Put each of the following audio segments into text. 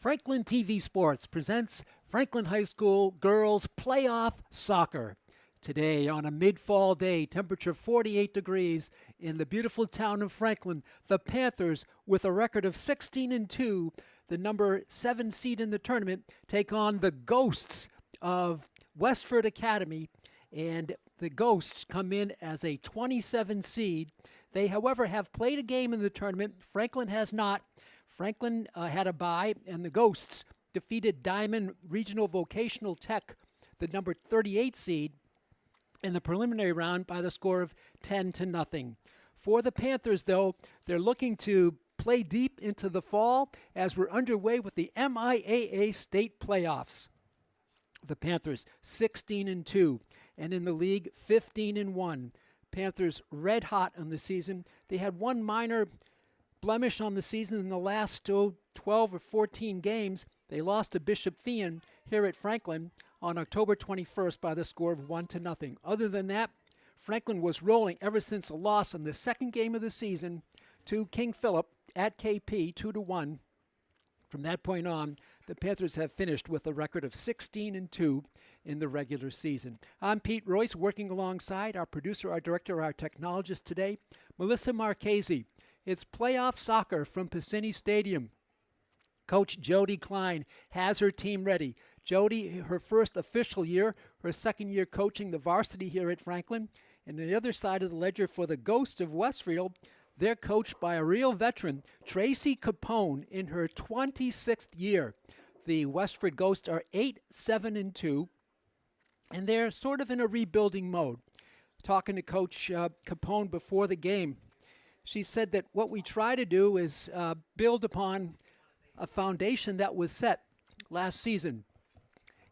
Franklin TV Sports presents Franklin High School Girls Playoff Soccer. Today, on a mid-fall day, temperature 48 degrees in the beautiful town of Franklin, the Panthers, with a record of 16-2, the number 7 seed in the tournament, take on the Ghosts of Westford Academy, and the Ghosts come in as a 27 seed. They, however, have played a game in the tournament. Franklin has not. Franklin had a bye, and the Ghosts defeated Diamond Regional Vocational Tech, the number 38 seed, in the preliminary round by the score of 10-0. For the Panthers, though, they're looking to play deep into the fall as we're underway with the MIAA state playoffs. The Panthers 16-2, and in the league 15-1. Panthers red hot on the season. They had one minor blemish on the season in the last 12 or 14 games. They lost to Bishop Fian here at Franklin on October 21st by the score of 1-0. Other than that, Franklin was rolling ever since a loss in the second game of the season to King Philip at KP 2-1. From that point on, the Panthers have finished with a record of 16-2 in the regular season. I'm Pete Royce, working alongside our producer, our director, our technologist today, Melissa Marchese. It's playoff soccer from Piscini Stadium. Coach Jody Klein has her team ready. Jody, her first official year, her second year coaching the varsity here at Franklin. And on the other side of the ledger for the Ghosts of Westfield, they're coached by a real veteran, Tracy Capone, in her 26th year. The Westford Ghosts are 8-7-2, and they're sort of in a rebuilding mode. Talking to Coach Capone before the game, she said that what we try to do is build upon a foundation that was set last season.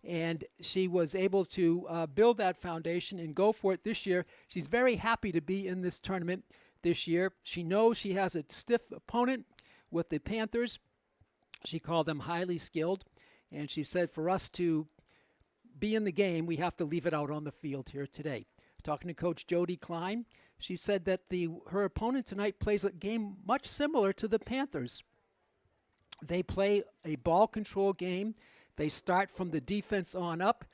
And she was able to build that foundation and go for it this year. She's very happy to be in this tournament this year. She knows she has a stiff opponent with the Panthers. She called them highly skilled. And she said for us to be in the game, we have to leave it out on the field here today. Talking to Coach Jody Klein, she said that her opponent tonight plays a game much similar to the Panthers. They play a ball control game. They start from the defense on up,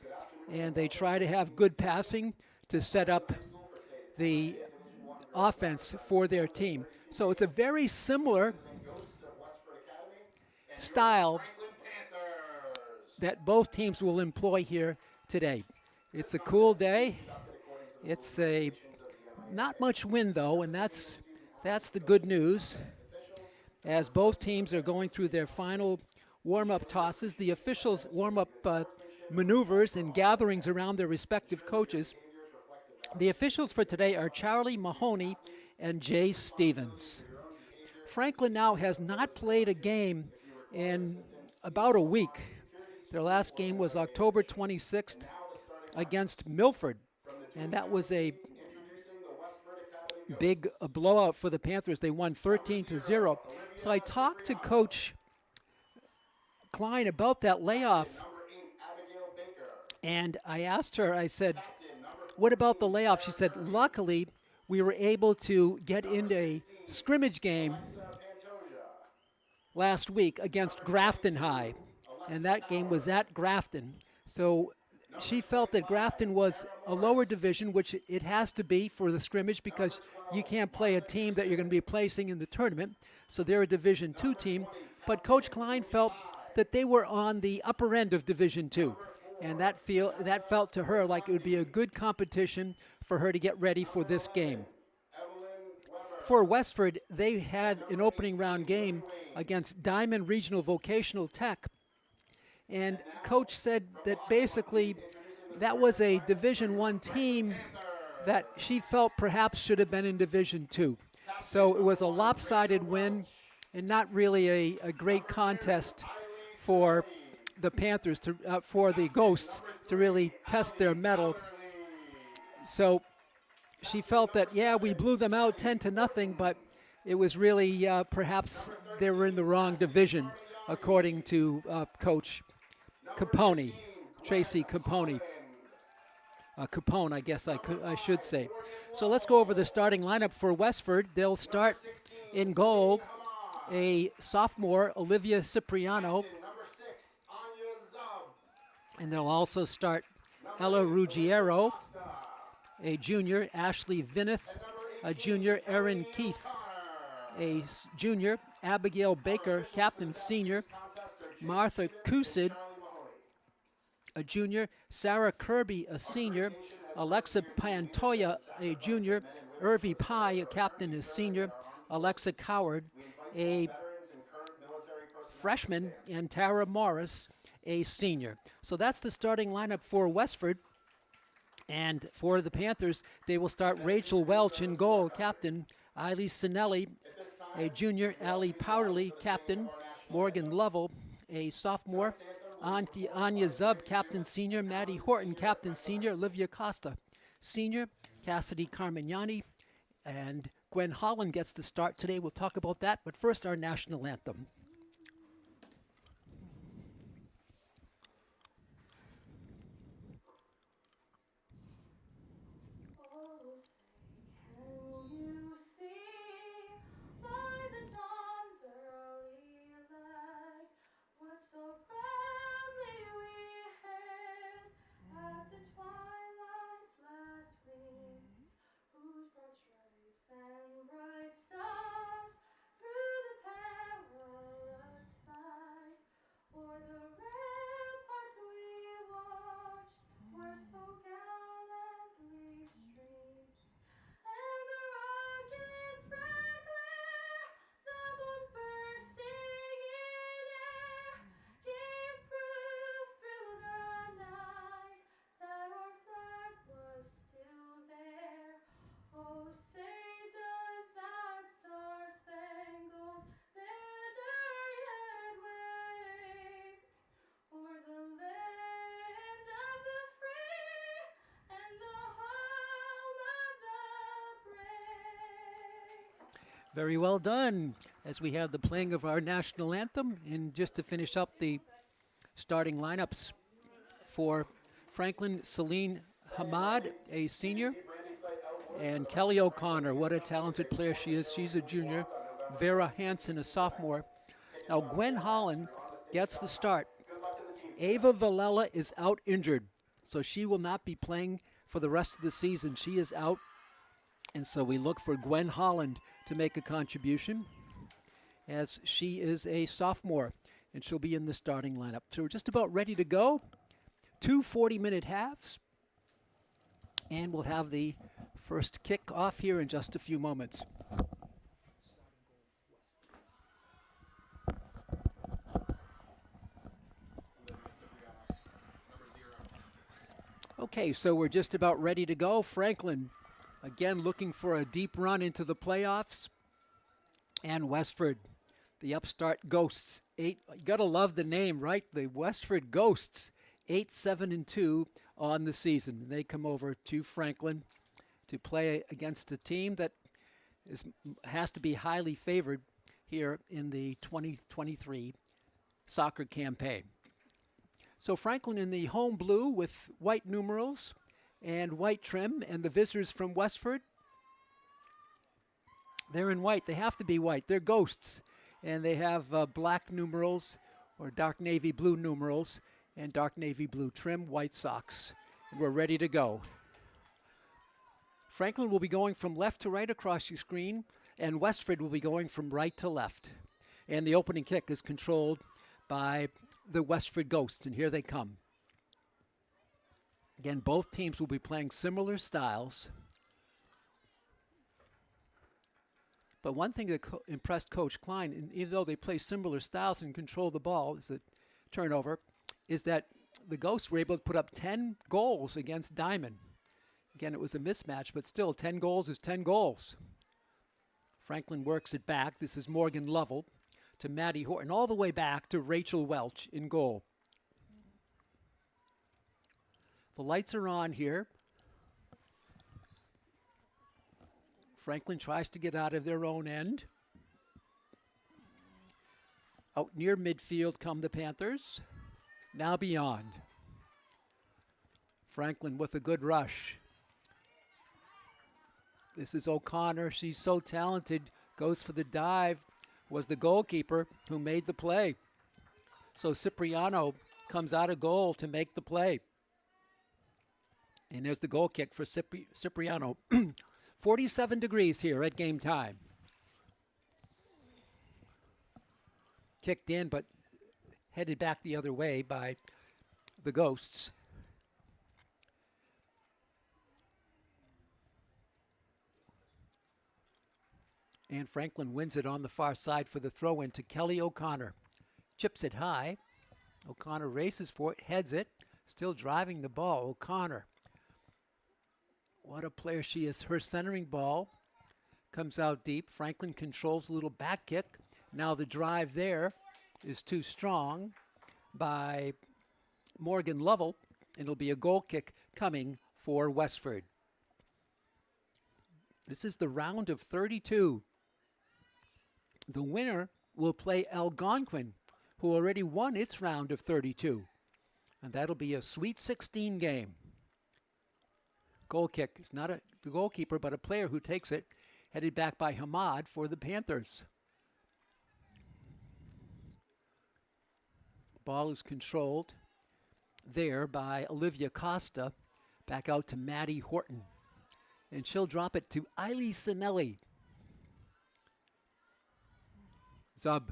and they try to have good passing to set up the offense for their team. So it's a very similar style that both teams will employ here today. It's a cool day. It's not much wind, though, and that's the good news. As both teams are going through their final warm-up tosses, the officials warm up maneuvers and gatherings around their respective coaches. The officials for today are Charlie Mahoney and Jay Stevens. Franklin now has not played a game in about a week. Their last game was October 26th against Milford, and that was a big blowout for the Panthers. They won 13-0. So I talked to Coach Klein about that layoff, and I asked her, I said, what about the layoff? She said, luckily, we were able to get into a scrimmage game last week against Grafton High, and that game was at Grafton. So she felt that Grafton was a lower division, which it has to be for the scrimmage because you can't play a team that you're going to be placing in the tournament. So they're a Division II team. But Coach Klein felt that they were on the upper end of Division II. And that felt to her like it would be a good competition for her to get ready for this game. For Westford, they had an opening round game against Diamond Regional Vocational Tech. And Coach said that basically that was a Division I team that she felt perhaps should have been in Division II. So it was a lopsided win and not really a great contest for the Panthers, for the Ghosts to really test their mettle. So she felt that, yeah, we blew them out 10-0, but it was really perhaps they were in the wrong division, according to Coach Capone, Tracy Capone. Capone, I guess I should say. So let's go over the starting lineup for Westford. They'll start in goal a sophomore, Olivia Cipriano. And they'll also start Ella Ruggiero, a junior, Ashley Vinneth, a junior, Erin Keith, a junior, Abigail Baker, captain senior, Martha Kusid, a junior, Sarah Kirby, a senior, Alexa Pantoya, a junior, Irvi Pai, a captain, a senior, Alexa Coward, a freshman, and Tara Morris, a senior. So that's the starting lineup for Westford. And for the Panthers, they will start Rachel Welch in goal, captain, Eiley Sinelli, a junior, Allie Powderly, captain, Morgan Lovell, a sophomore, Anya Zub, captain senior, Maddie Horton, captain senior, Olivia Costa, senior, Cassidy Carmignani, and Gwen Holland gets the start today. We'll talk about that, but first our national anthem. And bright stars through the perilous fight, o'er the ramparts we watched, were so gallantly streamed, and the rockets' red glare, the bombs bursting in air, gave proof through the night that our flag was still there. Oh, say does that star-spangled banner yet wave o'er the land of the free and the home of the brave? Very well done. As we have the playing of our national anthem, and just to finish up the starting lineups for Franklin, Celine Hamad, a senior, and Kelly O'Connor, what a talented player she is. She's a junior. Vera Hansen, a sophomore. Now, Gwen Holland gets the start. Ava Valella is out injured, so she will not be playing for the rest of the season. She is out, and so we look for Gwen Holland to make a contribution, as she is a sophomore, and she'll be in the starting lineup. So we're just about ready to go. 2 40-minute halves, and we'll have the first kick off here in just a few moments. Okay, so we're just about ready to go. Franklin, again, looking for a deep run into the playoffs. And Westford, the upstart Ghosts. You gotta love the name, right? The Westford Ghosts, 8-7-2 on the season. They come over to Franklin to play against a team that has to be highly favored here in the 2023 soccer campaign. So Franklin in the home blue with white numerals and white trim, and the visitors from Westford, they're in white. They have to be white. They're Ghosts, and they have black numerals or dark navy blue numerals and dark navy blue trim, white socks. And we're ready to go. Franklin will be going from left to right across your screen, and Westford will be going from right to left. And the opening kick is controlled by the Westford Ghosts, and here they come. Again, both teams will be playing similar styles. But one thing that impressed Coach Klein, and even though they play similar styles and control the ball as a turnover, is that the Ghosts were able to put up 10 goals against Diamond. Again, it was a mismatch, but still 10 goals is 10 goals. Franklin works it back. This is Morgan Lovell to Maddie Horton, all the way back to Rachel Welch in goal. The lights are on here. Franklin tries to get out of their own end. Out near midfield come the Panthers. Now beyond. Franklin with a good rush. This is O'Connor. She's so talented. Goes for the dive. Was the goalkeeper who made the play. So Cipriano comes out of goal to make the play. And there's the goal kick for Cipriano. 47 degrees here at game time. Kicked in, but headed back the other way by the Ghosts. And Franklin wins it on the far side for the throw-in to Kelly O'Connor. Chips it high. O'Connor races for it, heads it. Still driving the ball, O'Connor. What a player she is. Her centering ball comes out deep. Franklin controls a little back kick. Now the drive there is too strong by Morgan Lovell. And it'll be a goal kick coming for Westford. This is the round of 32. The winner will play Algonquin, who already won its round of 32. And that'll be a Sweet 16 game. Goal kick. It's not the goalkeeper, but a player who takes it. Headed back by Hamad for the Panthers. Ball is controlled there by Olivia Costa. Back out to Maddie Horton. And she'll drop it to Eiley Sinelli. Zub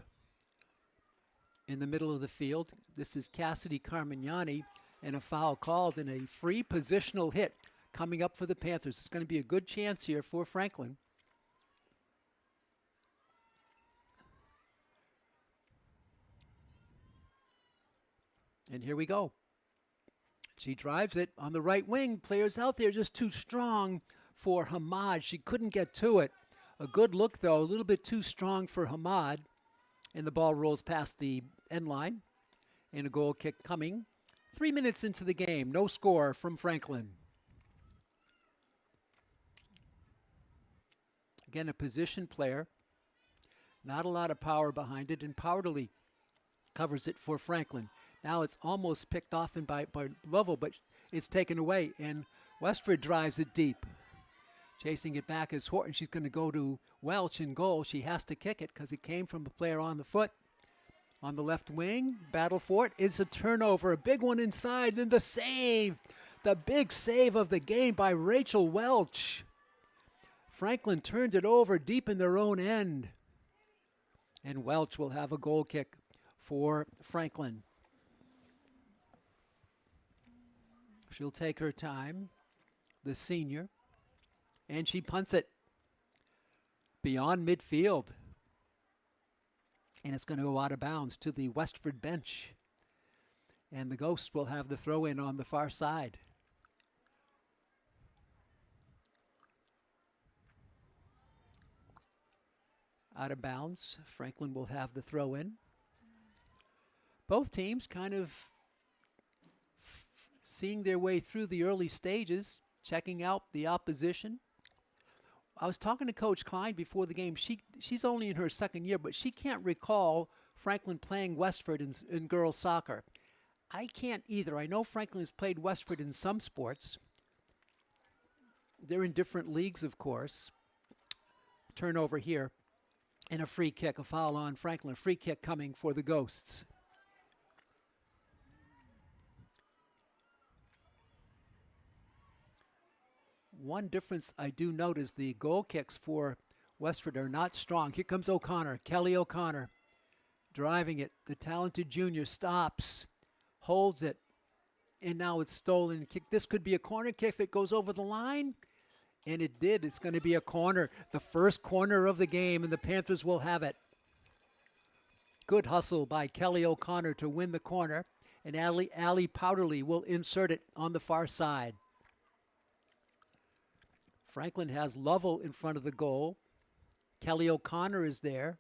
in the middle of the field. This is Cassidy Carmignani, and a foul called and a free positional hit coming up for the Panthers. It's going to be a good chance here for Franklin. And here we go. She drives it on the right wing. Players out there just too strong for Hamad. She couldn't get to it. A good look, though, a little bit too strong for Hamad. And the ball rolls past the end line. And a goal kick coming. 3 minutes into the game. No score from Franklin. Again, a position player. Not a lot of power behind it. And Powderly covers it for Franklin. Now it's almost picked off by Lovell, but it's taken away. And Westford drives it deep. Chasing it back is Horton. She's going to go to Welch in goal. She has to kick it because it came from a player on the foot. On the left wing, battle for it. It's a turnover, a big one inside. Then the save, the big save of the game by Rachel Welch. Franklin turned it over deep in their own end. And Welch will have a goal kick for Franklin. She'll take her time, the senior. And she punts it beyond midfield. And it's going to go out of bounds to the Westford bench. And the Ghosts will have the throw in on the far side. Out of bounds. Franklin will have the throw in. Both teams kind of seeing their way through the early stages, checking out the opposition. I was talking to Coach Klein before the game. She's only in her second year, but she can't recall Franklin playing Westford in girls soccer. I can't either. I know Franklin has played Westford in some sports. They're in different leagues, of course. Turnover here. And a free kick, a foul on Franklin. A free kick coming for the Ghosts. One difference I do note is the goal kicks for Westford are not strong. Here comes O'Connor, Kelly O'Connor, driving it. The talented junior stops, holds it, and now it's stolen. Kick. This could be a corner kick if it goes over the line, and it did. It's going to be a corner, the first corner of the game, and the Panthers will have it. Good hustle by Kelly O'Connor to win the corner, and Allie Powderly will insert it on the far side. Franklin has Lovell in front of the goal. Kelly O'Connor is there.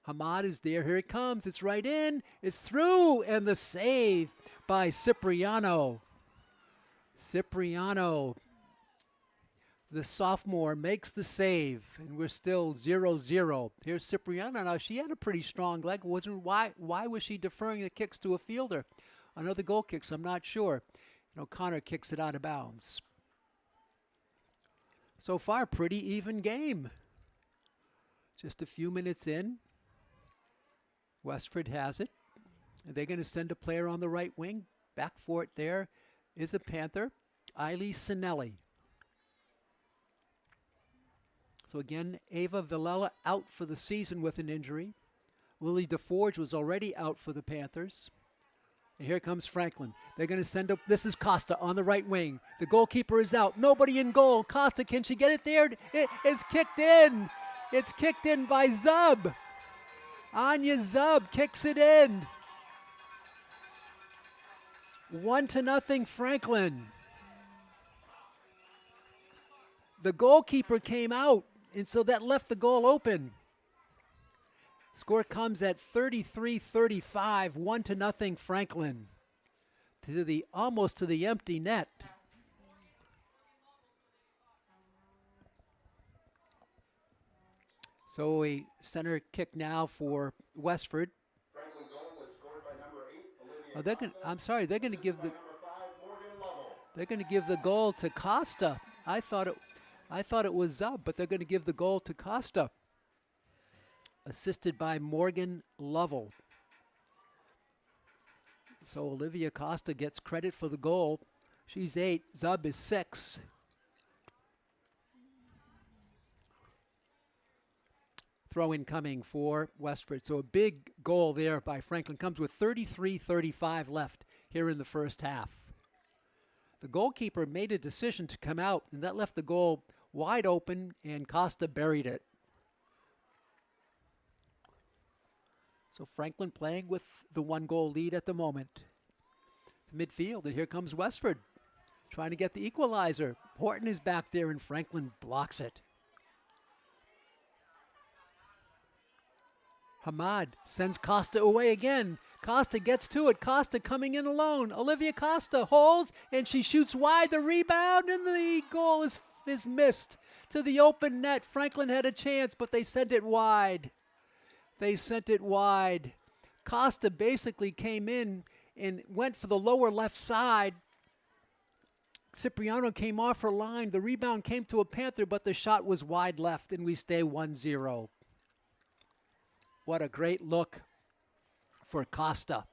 Hamad is there. Here it comes. It's right in. It's through. And the save by Cipriano. Cipriano, the sophomore, makes the save. And we're still 0-0. Here's Cipriano. Now, she had a pretty strong leg. Why was she deferring the kicks to a fielder? Another goal kicks, I'm not sure. And O'Connor kicks it out of bounds. So far, pretty even game. Just a few minutes in. Westford has it. They're going to send a player on the right wing. Back for it there is a Panther, Eiley Sinelli. So again, Ava Villela out for the season with an injury. Lily DeForge was already out for the Panthers. And here comes Franklin. They're going to send up, this is Costa on the right wing. The goalkeeper is out. Nobody in goal. Costa, can she get it there? It's kicked in. It's kicked in by Zub. Anya Zub kicks it in. 1-0 Franklin. The goalkeeper came out, and so that left the goal open. Score comes at 33-35, 1-0 Franklin. Almost to the empty net. So a center kick now for Westford. Franklin goal was scored by number 8, Olivia Oh, they're going to give the number 5, Morgan Lovell. they're going to give the goal to Costa. I thought it was Zub, but they're going to give the goal to Costa. Assisted by Morgan Lovell. So Olivia Costa gets credit for the goal. She's 8, Zub is 6. Throw in coming for Westford. So a big goal there by Franklin comes with 33-35 left here in the first half. The goalkeeper made a decision to come out, and that left the goal wide open, and Costa buried it. So Franklin playing with the 1-goal lead at the moment. To midfield, and here comes Westford trying to get the equalizer. Horton is back there, and Franklin blocks it. Hamad sends Costa away again. Costa gets to it. Costa coming in alone. Olivia Costa holds, and she shoots wide. The rebound, and the goal is missed to the open net. Franklin had a chance, but they sent it wide. They sent it wide. Costa basically came in and went for the lower left side. Cipriano came off her line. The rebound came to a Panther, but the shot was wide left, and we stay 1-0. What a great look for Costa.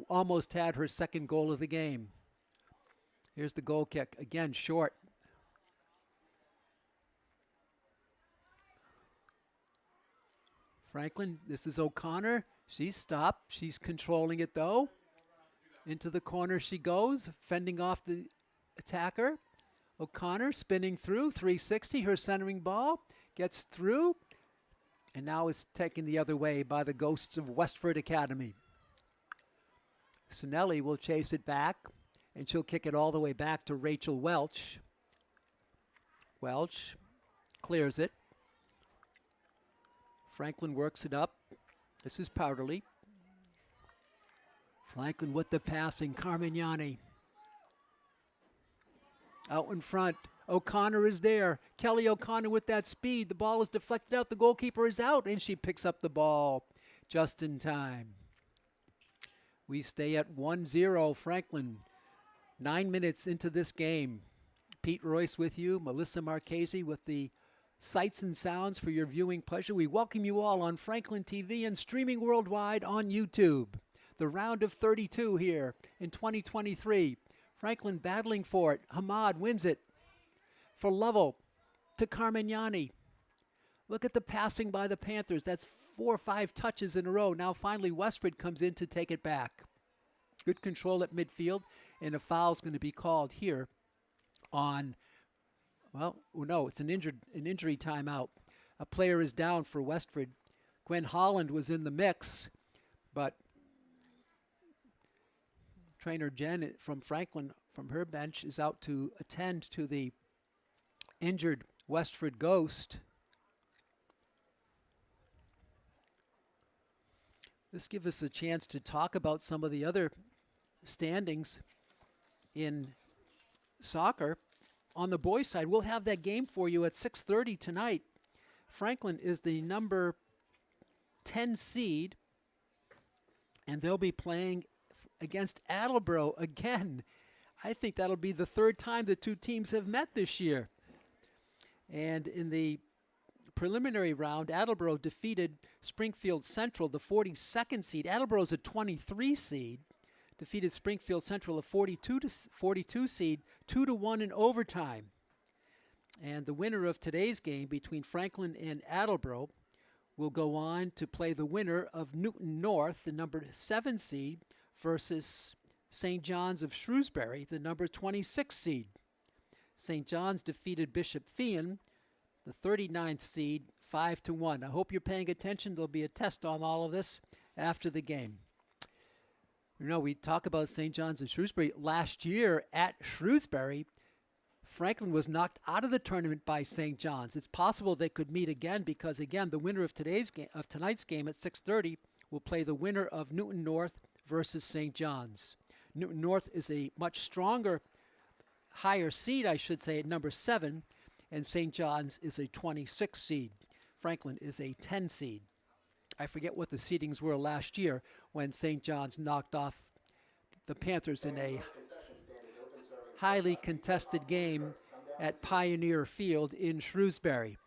Almost had her second goal of the game. Here's the goal kick. Again, short. Franklin, this is O'Connor. She's stopped. She's controlling it, though. Into the corner she goes, fending off the attacker. O'Connor spinning through, 360, her centering ball. Gets through. And now is taken the other way by the ghosts of Westford Academy. Sinelli will chase it back, and she'll kick it all the way back to Rachel Welch. Welch clears it. Franklin works it up. This is Powderly. Franklin with the passing. Carmignani out in front. O'Connor is there. Kelly O'Connor with that speed. The ball is deflected out. The goalkeeper is out, and she picks up the ball just in time. We stay at 1-0 Franklin. 9 minutes into this game. Pete Royce with you. Melissa Marchese with the sights and sounds for your viewing pleasure. We welcome you all on Franklin TV and streaming worldwide on YouTube. The round of 32 here in 2023. Franklin battling for it. Hamad wins it for Lovell to Carmignani. Look at the passing by the Panthers. That's 4 or 5 touches in a row. Now finally Westford comes in to take it back. Good control at midfield, and a foul's going to be called here on, well, no, it's an injury timeout. A player is down for Westford. Gwen Holland was in the mix, but trainer Jen from Franklin, from her bench, is out to attend to the injured Westford Ghost. This gives us a chance to talk about some of the other standings in soccer. On the boys' side, we'll have that game for you at 6:30 tonight. Franklin is the number 10 seed, and they'll be playing against Attleboro again. I think that'll be the third time the two teams have met this year. And in the preliminary round, Attleboro defeated Springfield Central, the 42nd seed. Attleboro's a 23 seed. Defeated Springfield Central, a 42 seed, 2-1 in overtime. And the winner of today's game between Franklin and Attleboro will go on to play the winner of Newton North, the number 7 seed, versus St. John's of Shrewsbury, the number 26 seed. St. John's defeated Bishop Fian, the 39th seed, 5-1. I hope you're paying attention. There'll be a test on all of this after the game. You know, we talk about St. John's of Shrewsbury. Last year at Shrewsbury, Franklin was knocked out of the tournament by St. John's. It's possible they could meet again because, again, the winner of tonight's game at 6:30 will play the winner of Newton North versus St. John's. Newton North is a much stronger, higher seed, I should say, at number 7, and St. John's is a 26 seed. Franklin is a 10 seed. I forget what the seedings were last year when St. John's knocked off the Panthers in a highly contested game at Pioneer Field in Shrewsbury.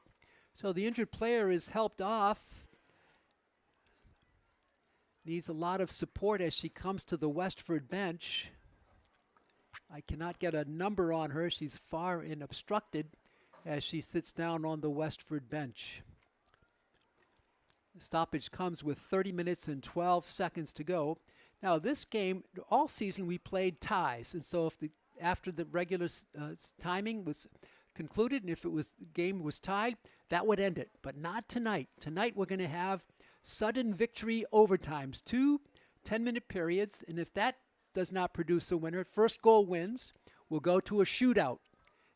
So the injured player is helped off. Needs a lot of support as she comes to the Westford bench. I cannot get a number on her. She's far and obstructed as she sits down on the Westford bench. The stoppage comes with 30 minutes and 12 seconds to go. Now, this game, all season we played ties, and so if after the regular timing was concluded, and if the game was tied, that would end it. But not tonight. Tonight we're going to have sudden victory overtimes, 2 10-minute periods, and if that does not produce a winner, first goal wins. We'll go to a shootout.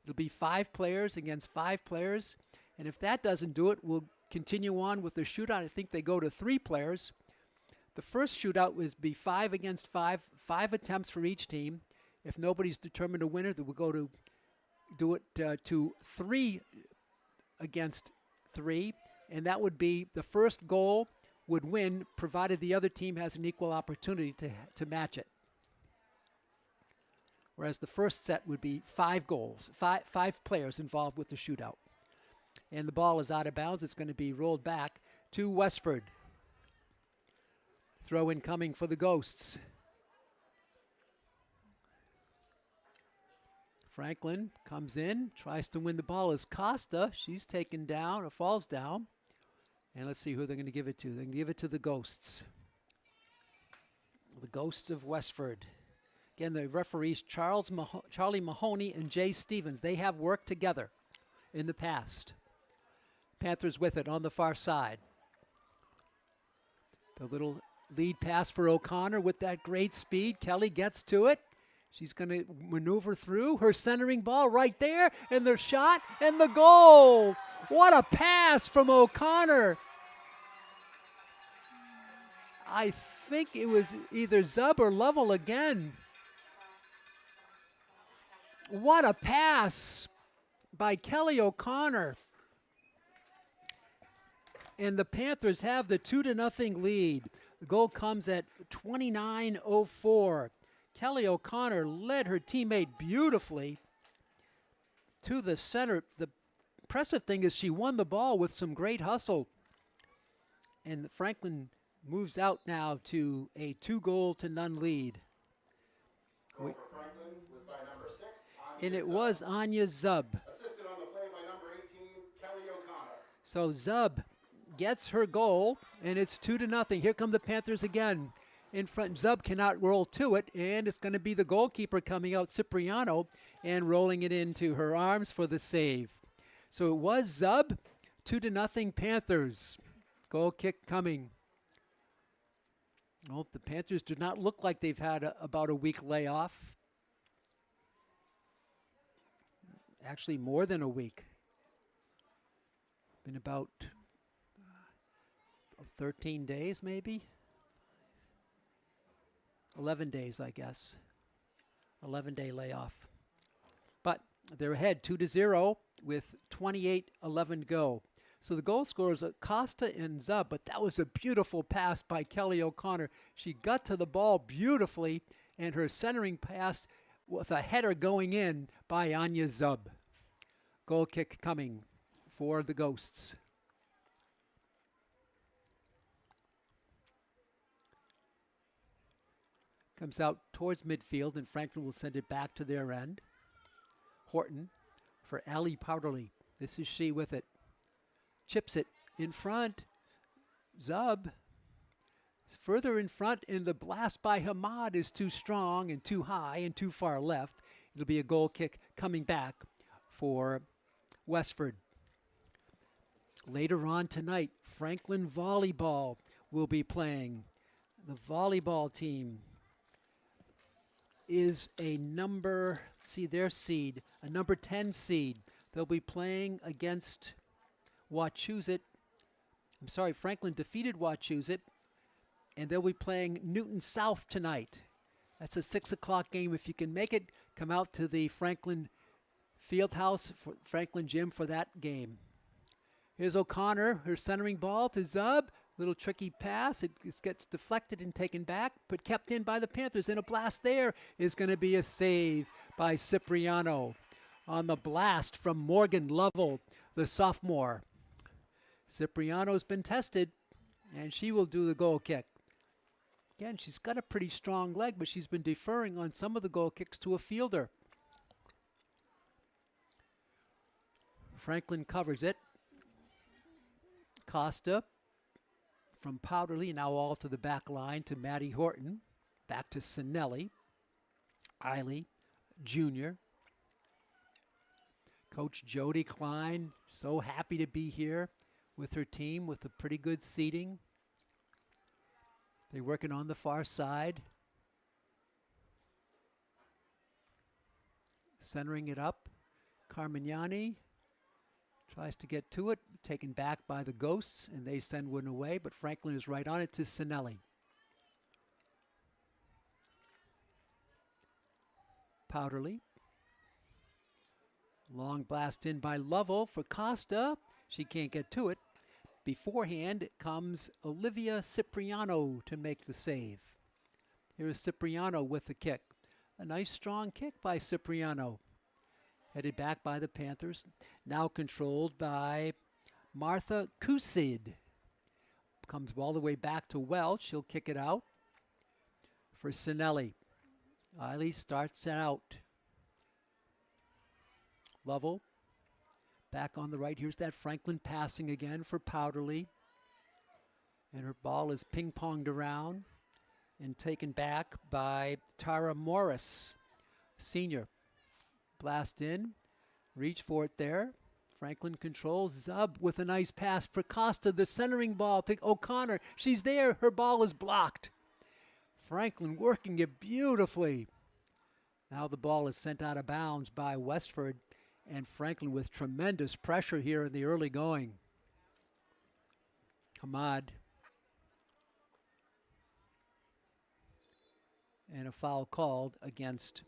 It'll be 5 players against 5 players, and if that doesn't do it, we'll continue on with the shootout. I think they go to 3 players. The first shootout was be 5 against 5, 5 attempts for each team. If nobody's determined a winner, then we'll go to do it to 3 against 3, and that would be the first goal would win, provided the other team has an equal opportunity to match it. Whereas the first set would be 5 goals, 5 players involved with the shootout. And the ball is out of bounds. It's going to be rolled back to Westford. Throw in coming for the Ghosts. Franklin comes in, tries to win the ball as Costa. She's taken down or falls down. And let's see who they're going to give it to. They're going to give it to the Ghosts. The Ghosts of Westford. Again, the referees Charlie Mahoney and Jay Stevens. They have worked together in the past. Panthers with it on the far side. The little lead pass for O'Connor with that great speed. Kelly gets to it. She's going to maneuver through her centering ball right there, and the shot and the goal. What a pass from O'Connor. I think it was either Zub or Lovell again. What a pass by Kelly O'Connor. And the Panthers have the 2-0 lead. The goal comes at 29:04. Kelly O'Connor led her teammate beautifully to the center. The impressive thing is she won the ball with some great hustle. And Franklin moves out now to a 2-0 lead. Goal for Franklin was by number 6, Anya And it Zub. was Anya Zub. Assisted on the play by number 18, Kelly O'Connor. So Zub gets her goal, and it's 2-0. Here come the Panthers again. In front, Zub cannot roll to it, and it's going to be the goalkeeper coming out, Cipriano, and rolling it into her arms for the save. So it was Zub, 2-0 Panthers. Goal kick coming. Oh, the Panthers do not look like they've had about a week layoff. Actually, more than a week. Been about 13 days, maybe. 11 days, I guess. 11-day layoff. But they're ahead 2-0 with 28:11 go. So the goal scorers are Costa and Zub, but that was a beautiful pass by Kelly O'Connor. She got to the ball beautifully, and her centering pass with a header going in by Anya Zub. Goal kick coming for the Ghosts. Comes out towards midfield, and Franklin will send it back to their end. Horton for Allie Powderly. This is she with it. Chips it in front. Zub further in front, and the blast by Hamad is too strong and too high and too far left. It'll be a goal kick coming back for Westford. Later on tonight, Franklin Volleyball will be playing. The volleyball team is a number, see their seed, a number 10 seed. They'll be playing against Wachusett. I'm sorry, Franklin defeated Wachusett, and they'll be playing Newton South tonight. That's a 6 o'clock game. If you can make it, come out to the Franklin Fieldhouse, Franklin Gym for that game. Here's O'Connor, her centering ball to Zub. Little tricky pass. It gets deflected and taken back, but kept in by the Panthers. And a blast there is going to be a save by Cipriano on the blast from Morgan Lovell, the sophomore. Cipriano's been tested, and she will do the goal kick. Again, she's got a pretty strong leg, but she's been deferring on some of the goal kicks to a fielder. Franklin covers it. Costa from Powderly, now all to the back line to Maddie Horton. Back to Sinelli. Eiley Jr. Coach Jody Klein, so happy to be here with her team with a pretty good seating. They're working on the far side. Centering it up. Carmignani tries to get to it, taken back by the Ghosts, and they send one away, but Franklin is right on it to Sinelli. Powderly. Long blast in by Lovell for Costa. She can't get to it. Beforehand comes Olivia Cipriano to make the save. Here's Cipriano with the kick. A nice strong kick by Cipriano. Headed back by the Panthers. Now controlled by Martha Kusid. Comes all the way back to Welch. She'll kick it out for Sinelli. Eiley starts it out. Lovell back on the right. Here's that Franklin passing again for Powderly. And her ball is ping-ponged around and taken back by Tara Morris, senior. Blast in, reach for it there. Franklin controls. Zub with a nice pass for Costa, the centering ball to O'Connor. She's there, her ball is blocked. Franklin working it beautifully. Now the ball is sent out of bounds by Westford, and Franklin with tremendous pressure here in the early going. Hamad. And a foul called against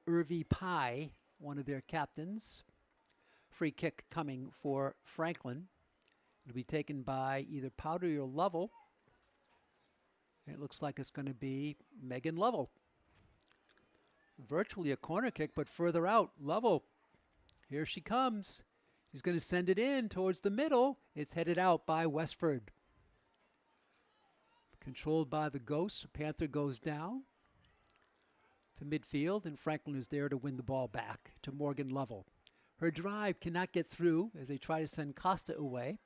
Irvi Pye, one of their captains. Free kick coming for Franklin. It'll be taken by either Powdery or Lovell. It looks like it's going to be Megan Lovell. Virtually a corner kick, but further out. Lovell, here she comes. She's going to send it in towards the middle. It's headed out by Westford. Controlled by the Ghosts. Panther goes down to midfield, and Franklin is there to win the ball back to Morgan Lovell. Her drive cannot get through as they try to send Costa away.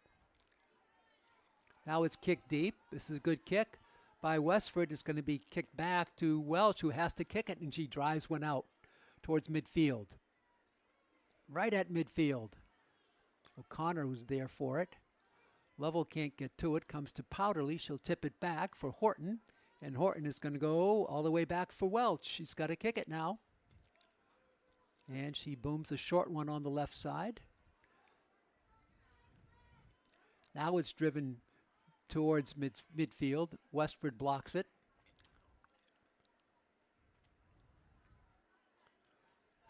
Now it's kicked deep. This is a good kick by Westford. It's going to be kicked back to Welch, who has to kick it, and she drives one out towards midfield. Right at midfield. O'Connor was there for it. Lovell can't get to it. Comes to Powderly. She'll tip it back for Horton. And Horton is going to go all the way back for Welch. She's got to kick it now. And she booms a short one on the left side. Now it's driven towards midfield. Westford blocks it.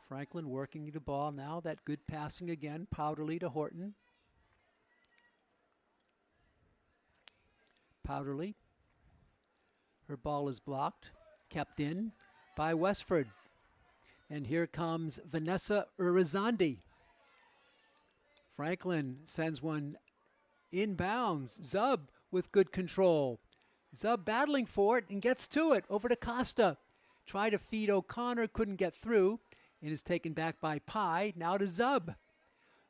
Franklin working the ball now. That good passing again. Powderly to Horton. Powderly. Her ball is blocked. Kept in by Westford. And here comes Vanessa Urizandi. Franklin sends one inbounds. Zub with good control. Zub battling for it and gets to it. Over to Costa. Tried to feed O'Connor, couldn't get through, and is taken back by Pye. Now to Zub.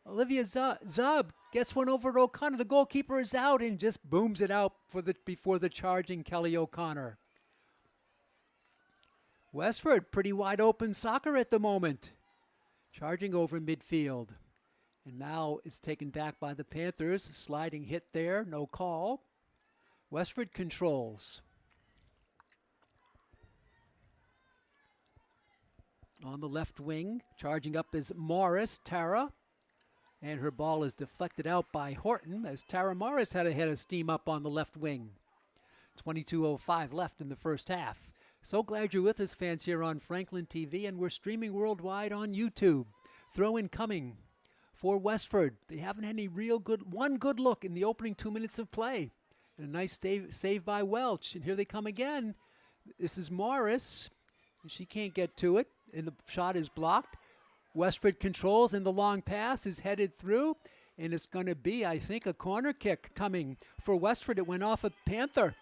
Olivia Zub gets one over to O'Connor. The goalkeeper is out and just booms it out before the charging Kelly O'Connor. Westford, pretty wide open soccer at the moment. Charging over midfield. And now it's taken back by the Panthers. Sliding hit there, no call. Westford controls. On the left wing, charging up is Morris, Tara. And her ball is deflected out by Horton as Tara Morris had a head of steam up on the left wing. 22:05 left in the first half. So glad you're with us, fans, here on Franklin TV, and we're streaming worldwide on YouTube. Throw in coming for Westford. They haven't had any one good look in the opening 2 minutes of play. And a nice save by Welch. And here they come again. This is Morris. She can't get to it, and the shot is blocked. Westford controls, and the long pass is headed through, and it's going to be, I think, a corner kick coming for Westford. It went off a Panther,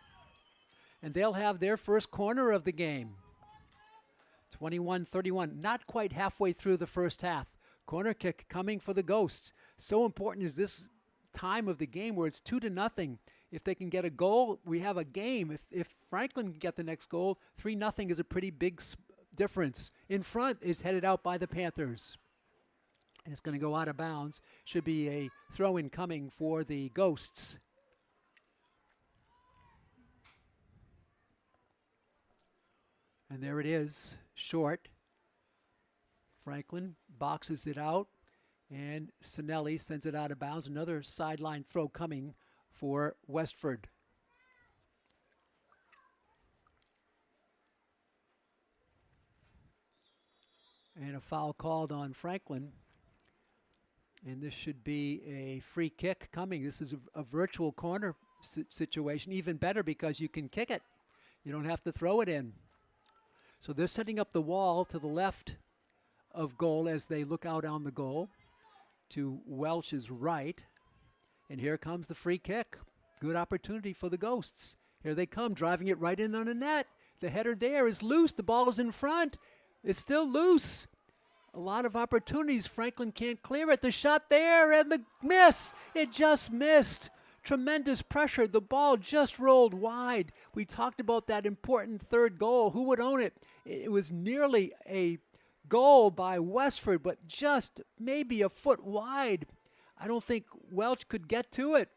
and they'll have their first corner of the game. 21-31, not quite halfway through the first half. Corner kick coming for the Ghosts. So important is this time of the game where it's 2-0. If they can get a goal, we have a game. If Franklin can get the next goal, 3-0 is a pretty big difference. In front is headed out by the Panthers. And it's going to go out of bounds. Should be a throw-in coming for the Ghosts. And there it is, short. Franklin boxes it out, and Sinelli sends it out of bounds. Another sideline throw coming for Westford. And a foul called on Franklin. And this should be a free kick coming. This is a virtual corner situation. Even better because you can kick it. You don't have to throw it in. So they're setting up the wall to the left of goal as they look out on the goal to Welch's right. And here comes the free kick. Good opportunity for the Ghosts. Here they come, driving it right in on the net. The header there is loose. The ball is in front. It's still loose. A lot of opportunities. Franklin can't clear it. The shot there and the miss. It just missed. Tremendous pressure. The ball just rolled wide. We talked about that important third goal. Who would own it? It was nearly a goal by Westford, but just maybe a foot wide. I don't think Welch could get to it.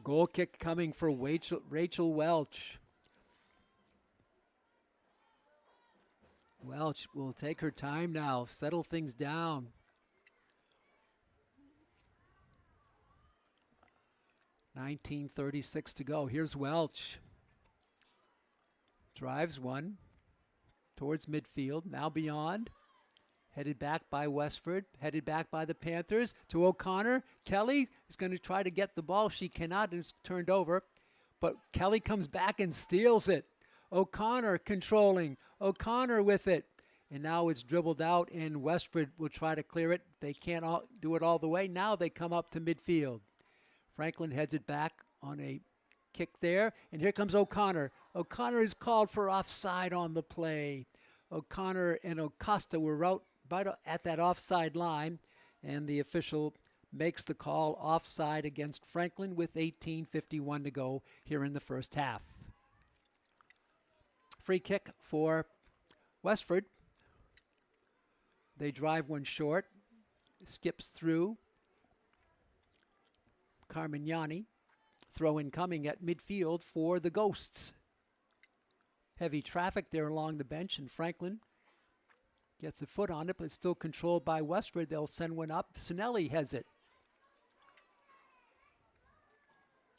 Goal kick coming for Rachel Welch. Welch will take her time now, settle things down. .1936 to go. Here's Welch. Drives one towards midfield, now beyond. Headed back by Westford, headed back by the Panthers to O'Connor. Kelly is going to try to get the ball. She cannot, and it's turned over. But Kelly comes back and steals it. O'Connor controlling. O'Connor with it. And now it's dribbled out, and Westford will try to clear it. They can't do it all the way. Now they come up to midfield. Franklin heads it back on a kick there. And here comes O'Connor. O'Connor is called for offside on the play. O'Connor and Acosta were out at that offside line, and the official makes the call offside against Franklin with 18:51 to go here in the first half. Free kick for Westford. They drive one short, skips through. Carmignani, throw in coming at midfield for the Ghosts. Heavy traffic there along the bench, and Franklin gets a foot on it, but it's still controlled by Westford. They'll send one up. Sinelli has it.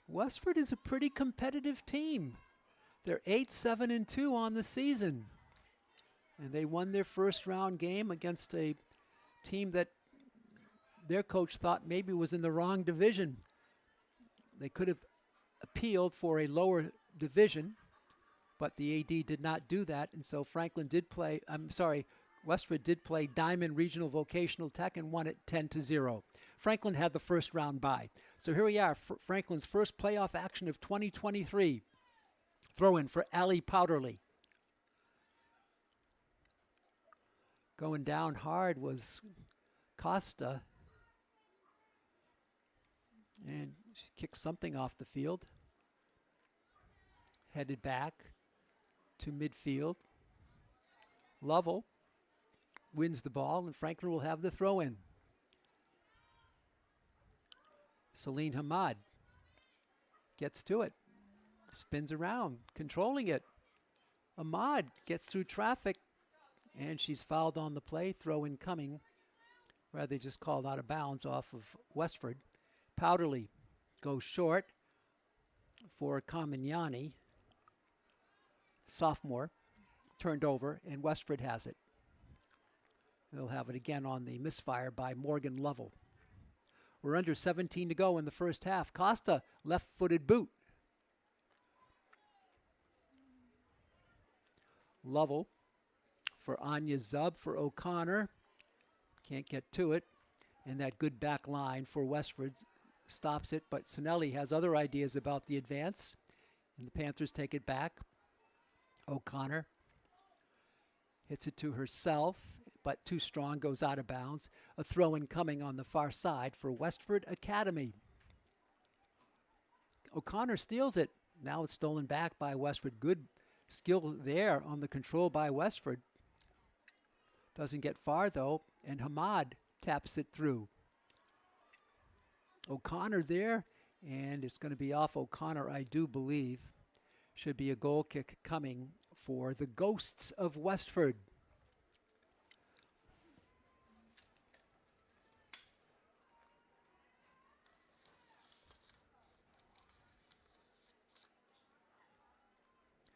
Westford is a pretty competitive team. They're 8-7-2 on the season. And they won their first round game against a team that their coach thought maybe was in the wrong division. They could have appealed for a lower division, but the AD did not do that. And so Westford did play Diamond Regional Vocational Tech and won it 10-0. Franklin had the first round bye. So here we are, Franklin's first playoff action of 2023. Throw in for Allie Powderly. Going down hard was Costa. And she kicked something off the field. Headed back to midfield. Lovell wins the ball, and Franklin will have the throw in. Celine Hamad gets to it. Spins around, controlling it. Ahmad gets through traffic, and she's fouled on the play. Throw in coming. Rather, they just called out of bounds off of Westford. Powderly goes short for Kamignani. Sophomore turned over, and Westford has it. They'll have it again on the misfire by Morgan Lovell. We're under 17 to go in the first half. Costa, left-footed boot. Lovell for Anya Zub for O'Connor. Can't get to it. And that good back line for Westford stops it, but Sinelli has other ideas about the advance, and the Panthers take it back. O'Connor hits it to herself, but too strong, goes out of bounds. A throw-in coming on the far side for Westford Academy. O'Connor steals it. Now it's stolen back by Westford. Good skill there on the control by Westford. Doesn't get far, though, and Hamad taps it through. O'Connor there, and it's going to be off O'Connor, I do believe. Should be a goal kick coming for the Ghosts of Westford.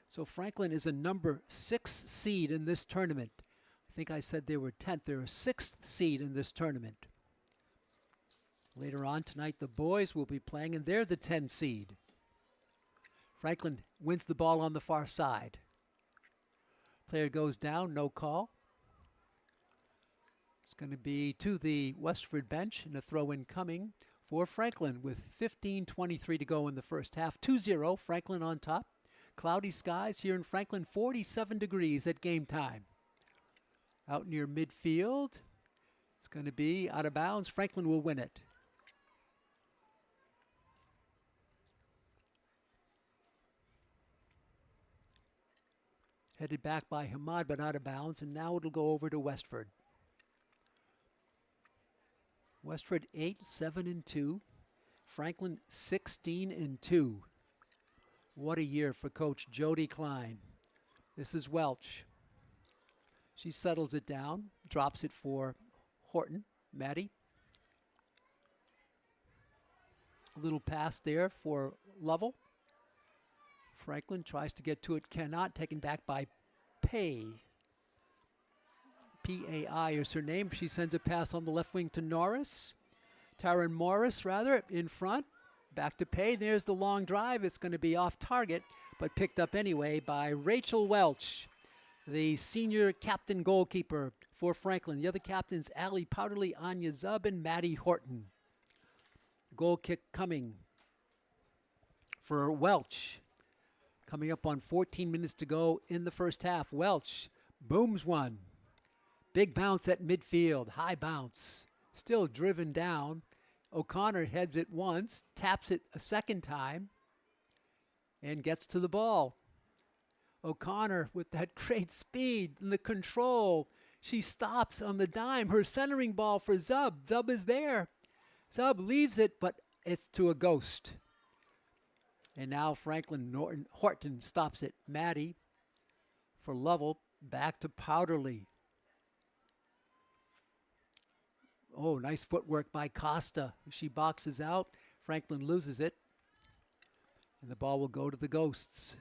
So Franklin is a number 6 seed in this tournament. I think I said they were 10th. They're a 6th seed in this tournament. Later on tonight, the boys will be playing, and they're the 10 seed. Franklin wins the ball on the far side. Player goes down, no call. It's going to be to the Westford bench, and a throw-in coming for Franklin with 15:23 to go in the first half. 2-0, Franklin on top. Cloudy skies here in Franklin, 47 degrees at game time. Out near midfield, it's going to be out of bounds. Franklin will win it. Headed back by Hamad, but out of bounds, and now it'll go over to Westford. Westford 8-7-2. Franklin 16-2. What a year for Coach Jody Klein. This is Welch. She settles it down, drops it for Horton. Maddie. A little pass there for Lovell. Franklin tries to get to it, cannot. Taken back by Pay. P-A-I is her name. She sends a pass on the left wing to Norris. Taryn Morris, rather, in front. Back to Pay. There's the long drive. It's going to be off target, but picked up anyway by Rachel Welch, the senior captain goalkeeper for Franklin. The other captains, Allie Powderly, Anya Zub, and Maddie Horton. Goal kick coming for Welch. Coming up on 14 minutes to go in the first half. Welch booms one. Big bounce at midfield. High bounce. Still driven down. O'Connor heads it once, taps it a second time, and gets to the ball. O'Connor with that great speed and the control. She stops on the dime. Her centering ball for Zub. Zub is there. Zub leaves it, but it's to a ghost. And now Franklin Horton stops it. Maddie for Lovell. Back to Powderly. Oh, nice footwork by Costa. She boxes out. Franklin loses it. And the ball will go to the Ghosts.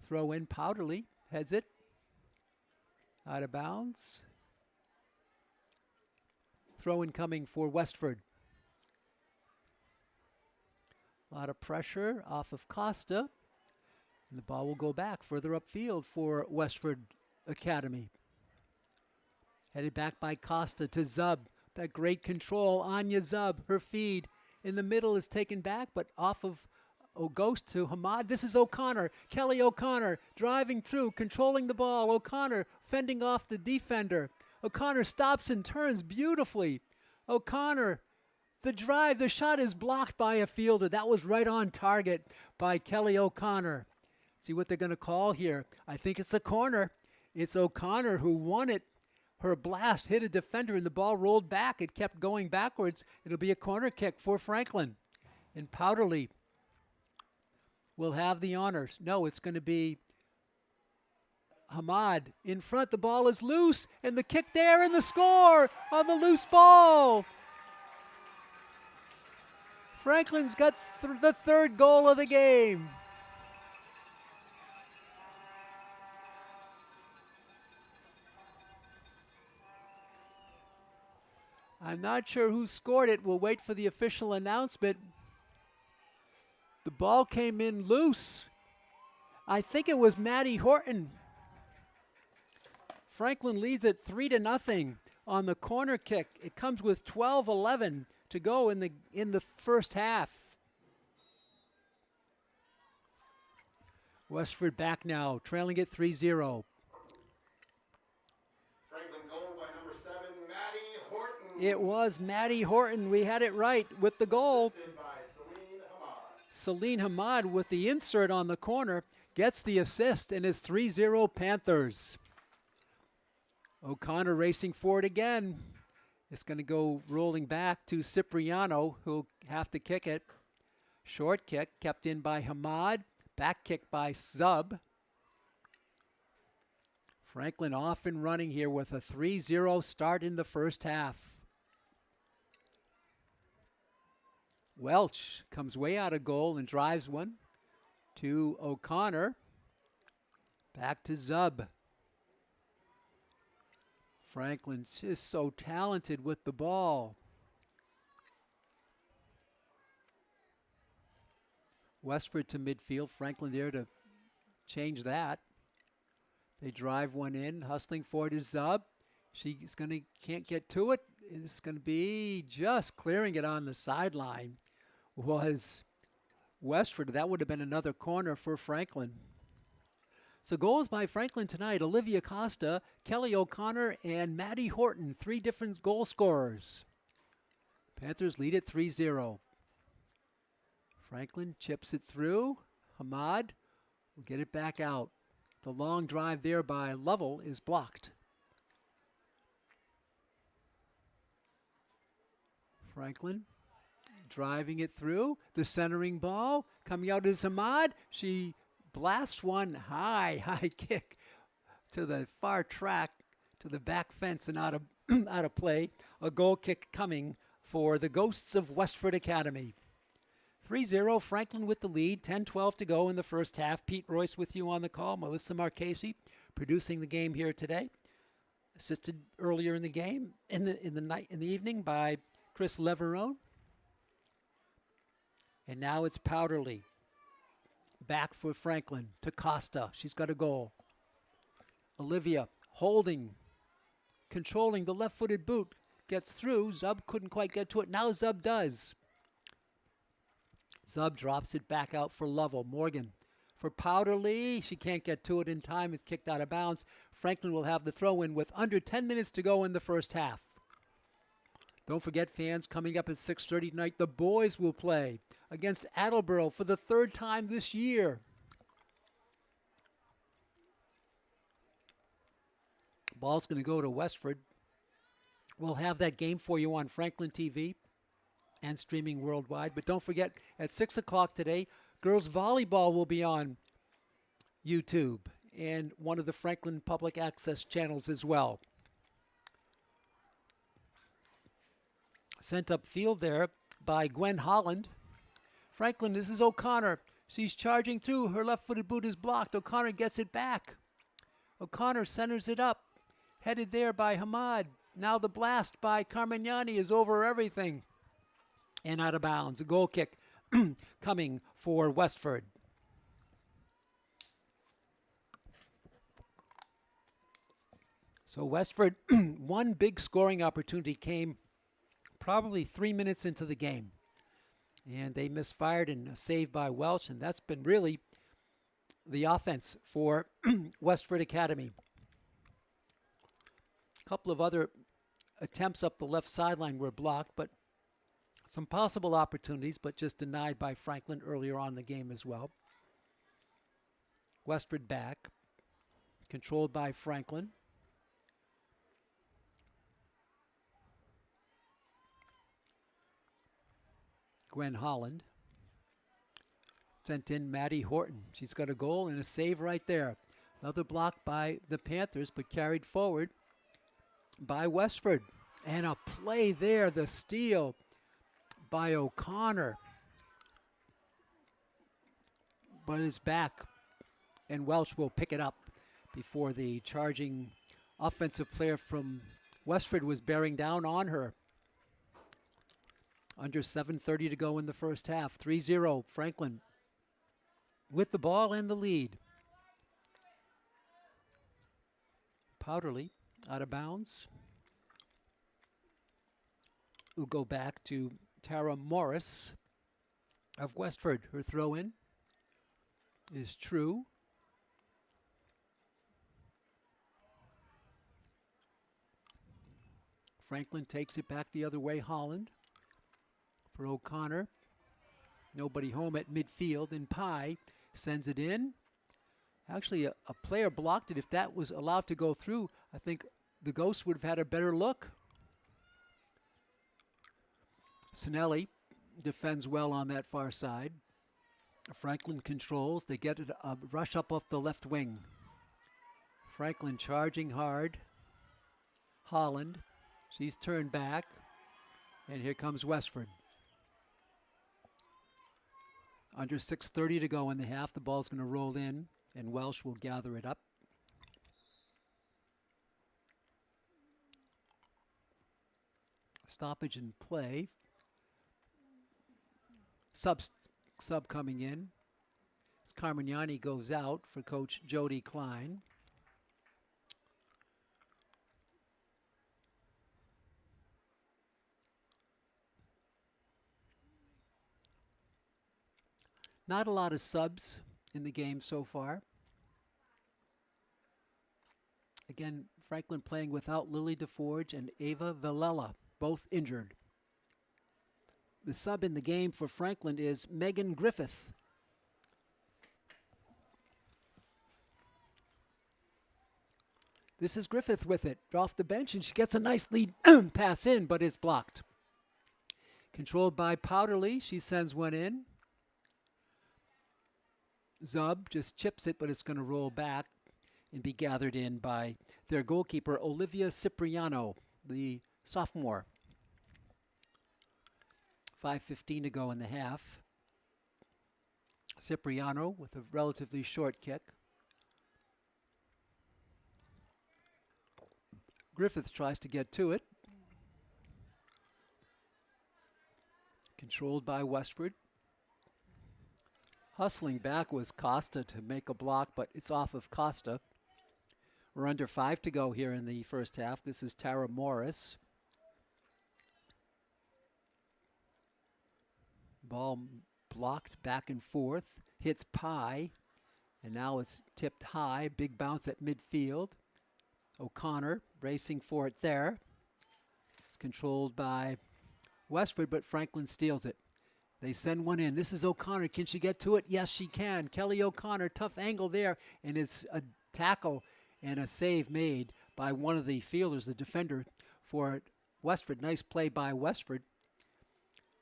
Throw in Powderly. Heads it. Out of bounds. Throw in coming for Westford. A lot of pressure off of Costa. And the ball will go back further upfield for Westford Academy. Headed back by Costa to Zub. That great control. Anya Zub, her feed in the middle is taken back, but off of goes to Hamad. This is O'Connor. Kelly O'Connor driving through, controlling the ball. O'Connor fending off the defender. O'Connor stops and turns beautifully. O'Connor, the drive, the shot is blocked by a fielder. That was right on target by Kelly O'Connor. See what they're going to call here. I think it's a corner. It's O'Connor who won it. Her blast hit a defender and the ball rolled back. It kept going backwards. It'll be a corner kick for Franklin. And Powderly will have the honors. No, it's going to be Hamad in front. The ball is loose, and the kick there and the score on the loose ball. Franklin's got the third goal of the game. I'm not sure who scored it. We'll wait for the official announcement. The ball came in loose. I think it was Maddie Horton. Franklin leads it 3-0 on the corner kick. It comes with 12:11 to go in the first half. Westford back now, trailing it 3-0. Franklin goal by number 7, Maddie Horton. It was Maddie Horton. We had it right with the goal. Assisted by Celine Hamad. Celine Hamad with the insert on the corner gets the assist and is 3-0 Panthers. O'Connor racing forward again. It's going to go rolling back to Cipriano, who'll have to kick it. Short kick kept in by Hamad. Back kick by Zub. Franklin off and running here with a 3-0 start in the first half. Welch comes way out of goal and drives one to O'Connor. Back to Zub. Franklin's just so talented with the ball. Westford to midfield. Franklin there to change that. They drive one in. Hustling forward is Zub. Can't get to it. It's going to be just clearing it on the sideline. Was Westford. That would have been another corner for Franklin. So goals by Franklin tonight: Olivia Costa, Kelly O'Connor, and Maddie Horton. 3 different goal scorers. Panthers lead at 3-0. Franklin chips it through. Hamad will get it back out. The long drive there by Lovell is blocked. Franklin driving it through. The centering ball coming out is Hamad. She blasts one high kick to the far track, to the back fence and out of play. A goal kick coming for the Ghosts of Westford Academy. 3-0, Franklin with the lead. 10-12 to go in the first half. Pete Royce with you on the call. Melissa Marchese producing the game here today. Assisted earlier in the game, in the evening by Chris Leverone. And now it's Powderly. Back for Franklin to Costa. She's got a goal. Olivia holding, controlling the left-footed boot. Gets through. Zub couldn't quite get to it. Now Zub does. Zub drops it back out for Lovell. Morgan for Powderly. She can't get to it in time. It's kicked out of bounds. Franklin will have the throw-in with under 10 minutes to go in the first half. Don't forget, fans, coming up at 6:30 tonight, the boys will play against Attleboro for the 3rd time this year. Ball's going to go to Westford. We'll have that game for you on Franklin TV and streaming worldwide. But don't forget, at 6 o'clock today, girls volleyball will be on YouTube and one of the Franklin public access channels as well. Sent up field there by Gwen Holland. Franklin, this is O'Connor. She's charging through. Her left-footed boot is blocked. O'Connor gets it back. O'Connor centers it up. Headed there by Hamad. Now the blast by Carmignani is over everything. And out of bounds. A goal kick coming for Westford. So Westford, one big scoring opportunity came probably 3 minutes into the game. And they misfired, and a save by Welsh, and that's been really the offense for Westford Academy. A couple of other attempts up the left sideline were blocked, but some possible opportunities, but just denied by Franklin earlier on in the game as well. Westford back, controlled by Franklin. Gwen Holland. Sent in Maddie Horton. She's got a goal and a save right there. Another block by the Panthers, but carried forward by Westford. And a play there, the steal by O'Connor. But it's back, and Welsh will pick it up before the charging offensive player from Westford was bearing down on her. Under 7:30 to go in the first half. 3-0, Franklin with the ball and the lead. Powderly out of bounds. We'll go back to Tara Morris of Westford. Her throw-in is true. Franklin takes it back the other way. Holland for O'Connor. Nobody home at midfield, and Pye sends it in. Actually, a player blocked it. If that was allowed to go through, I think the Ghosts would have had a better look. Sinelli defends well on that far side. Franklin controls. They get a rush up off the left wing. Franklin charging hard. Holland. She's turned back. And here comes Westford. Under 6:30 to go in the half. The ball's going to roll in, and Welsh will gather it up. Stoppage in play. Sub coming in. Carmignani goes out for Coach Jody Klein. Not a lot of subs in the game so far. Again, Franklin playing without Lily DeForge and Ava Villela, both injured. The sub in the game for Franklin is Megan Griffith. This is Griffith with it off the bench, and she gets a nice lead pass in, but it's blocked. Controlled by Powderly. She sends one in. Zub just chips it, but it's going to roll back and be gathered in by their goalkeeper, Olivia Cipriano, the sophomore. 5:15 to go in the half. Cipriano with a relatively short kick. Griffith tries to get to it. Controlled by Westford. Hustling back was Costa to make a block, but it's off of Costa. We're under 5 to go here in the first half. This is Tara Morris. Ball blocked back and forth. Hits Pye. And now it's tipped high. Big bounce at midfield. O'Connor racing for it there. It's controlled by Westford, but Franklin steals it. They send one in. This is O'Connor. Can she get to it? Yes, she can. Kelly O'Connor, tough angle there. And it's a tackle and a save made by one of the fielders, the defender for Westford. Nice play by Westford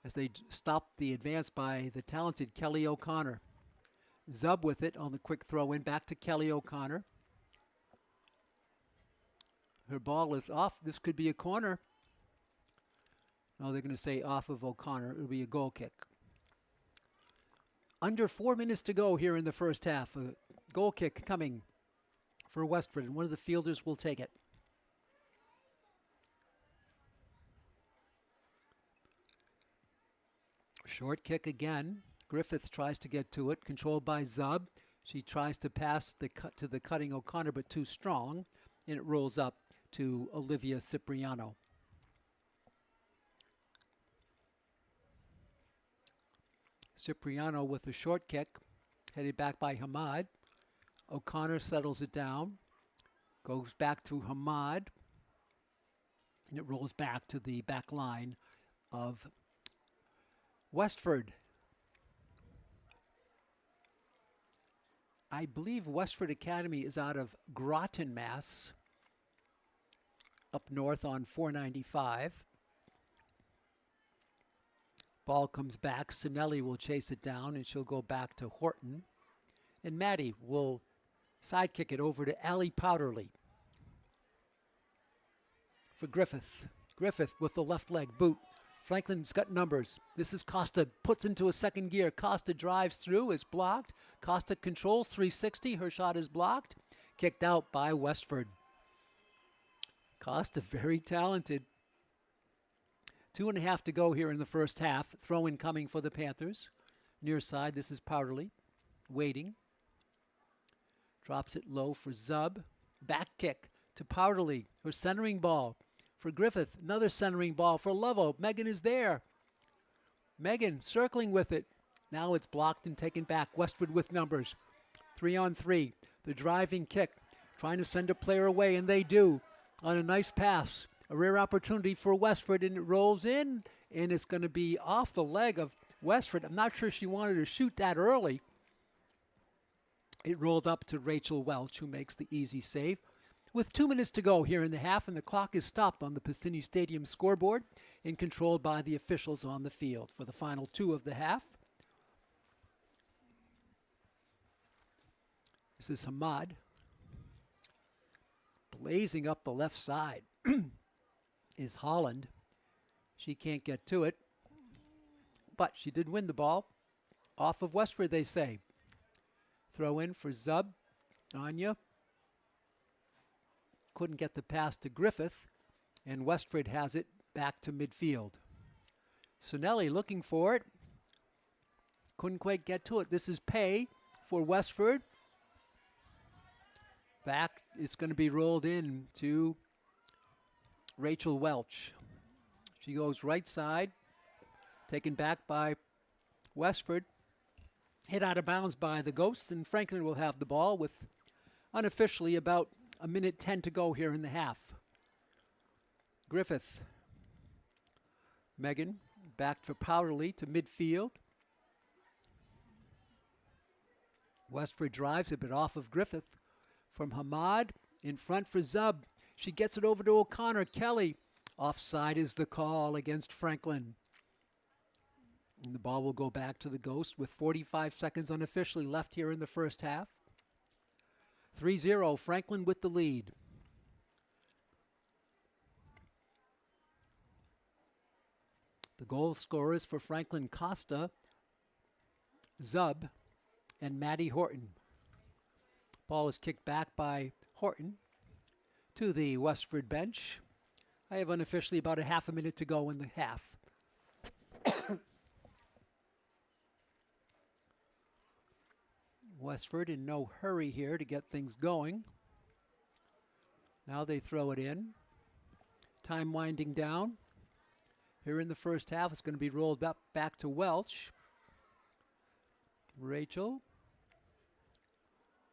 as they stop the advance by the talented Kelly O'Connor. Zub with it on the quick throw in. Back to Kelly O'Connor. Her ball is off. This could be a corner. No, they're going to say off of O'Connor. It'll be a goal kick. Under 4 minutes to go here in the first half. A goal kick coming for Westford, and one of the fielders will take it. Short kick again. Griffith tries to get to it, controlled by Zub. She tries to pass to the cutting O'Connor, but too strong, and it rolls up to Olivia Cipriano. Cipriano with a short kick, headed back by Hamad. O'Connor settles it down, goes back to Hamad, and it rolls back to the back line of Westford. I believe Westford Academy is out of Groton, Mass, up north on 495. Ball comes back. Sinelli will chase it down, and she'll go back to Horton. And Maddie will sidekick it over to Allie Powderly for Griffith. Griffith with the left leg boot. Franklin's got numbers. This is Costa, puts into a second gear. Costa drives through, it's blocked. Costa controls 360, her shot is blocked. Kicked out by Westford. Costa very talented. 2.5 to go here in the first half. Throw-in coming for the Panthers. Near side, this is Powderly, waiting. Drops it low for Zub. Back kick to Powderly, her centering ball. For Griffith, another centering ball for Lovo. Megan is there. Megan circling with it. Now it's blocked and taken back. Westwood with numbers. 3-on-3. The driving kick. Trying to send a player away, and they do. On a nice pass. A rare opportunity for Westford, and it rolls in, and it's going to be off the leg of Westford. I'm not sure she wanted to shoot that early. It rolled up to Rachel Welch, who makes the easy save. With 2 minutes to go here in the half, and the clock is stopped on the Piscini Stadium scoreboard and controlled by the officials on the field for the final 2 of the half. This is Hamad blazing up the left side. Is Holland. She can't get to it, but she did win the ball. Off of Westford, they say. Throw in for Zub. Anya couldn't get the pass to Griffith, and Westford has it back to midfield. Sinelli looking for it. Couldn't quite get to it. This is Pay for Westford. Back is going to be rolled in to Rachel Welch. She goes right side, taken back by Westford. Hit out of bounds by the Ghosts, and Franklin will have the ball with unofficially about 1:10 to go here in the half. Griffith. Megan back for Powderly to midfield. Westford drives a bit off of Griffith from Hamad. In front for Zub. She gets it over to O'Connor. Kelly. Offside is the call against Franklin. And the ball will go back to the Ghost with 45 seconds unofficially left here in the first half. 3-0, Franklin with the lead. The goal scorers for Franklin: Costa, Zub, and Maddie Horton. Ball is kicked back by Horton to the Westford bench. I have unofficially about a half a minute to go in the half. Westford in no hurry here to get things going. Now they throw it in. Time winding down. Here in the first half, it's going to be rolled back to Welch. Rachel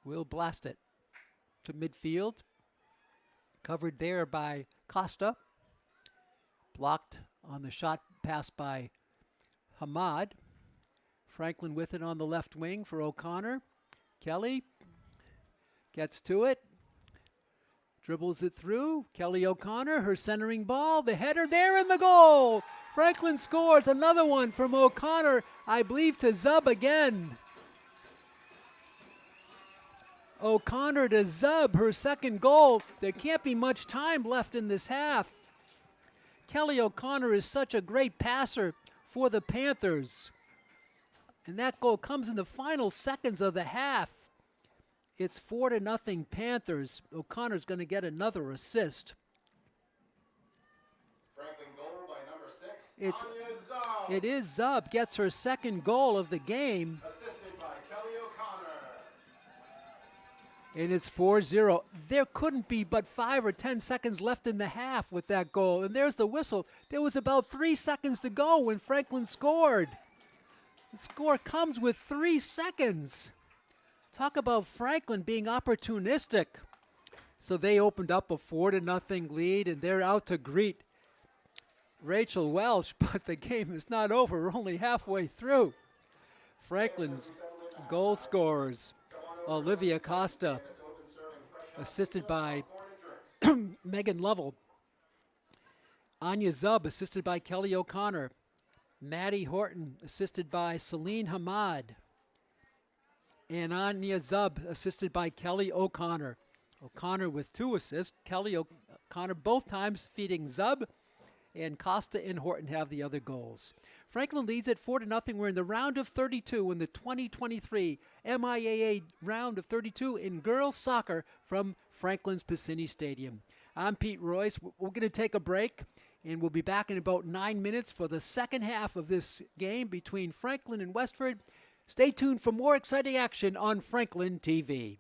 will blast it to midfield. Covered there by Costa. Blocked on the shot pass by Hamad. Franklin with it on the left wing for O'Connor. Kelly gets to it. Dribbles it through. Kelly O'Connor, her centering ball. The header there in the goal. Franklin scores another one from O'Connor, I believe, to Zub again. O'Connor to Zub, her second goal. There can't be much time left in this half. Kelly O'Connor is such a great passer for the Panthers. And that goal comes in the final seconds of the half. It's 4-0 Panthers. O'Connor's going to get another assist. Franklin goal by number 6, It's Anya Zub. It is Zub, gets her second goal of the game. Assisted by Kelly O'Connor. And it's 4-0. There couldn't be but 5 or 10 seconds left in the half with that goal. And there's the whistle. There was about 3 seconds to go when Franklin scored. The score comes with 3 seconds. Talk about Franklin being opportunistic. So they opened up a 4-0 lead, and they're out to greet Rachel Welsh, but the game is not over. We're only halfway through. Franklin's goal scorers: Olivia Costa, assisted by Megan Lovell; Anya Zub, assisted by Kelly O'Connor; Maddie Horton, assisted by Celine Hamad; and Anya Zub, assisted by Kelly O'Connor. O'Connor with 2 assists. Kelly O'Connor both times feeding Zub, and Costa and Horton have the other goals. Franklin leads at 4-0. We're in the round of 32 in the 2023 MIAA round of 32 in girls soccer from Franklin's Piscini Stadium. I'm Pete Royce. We're going to take a break, and we'll be back in about 9 minutes for the second half of this game between Franklin and Westford. Stay tuned for more exciting action on Franklin TV.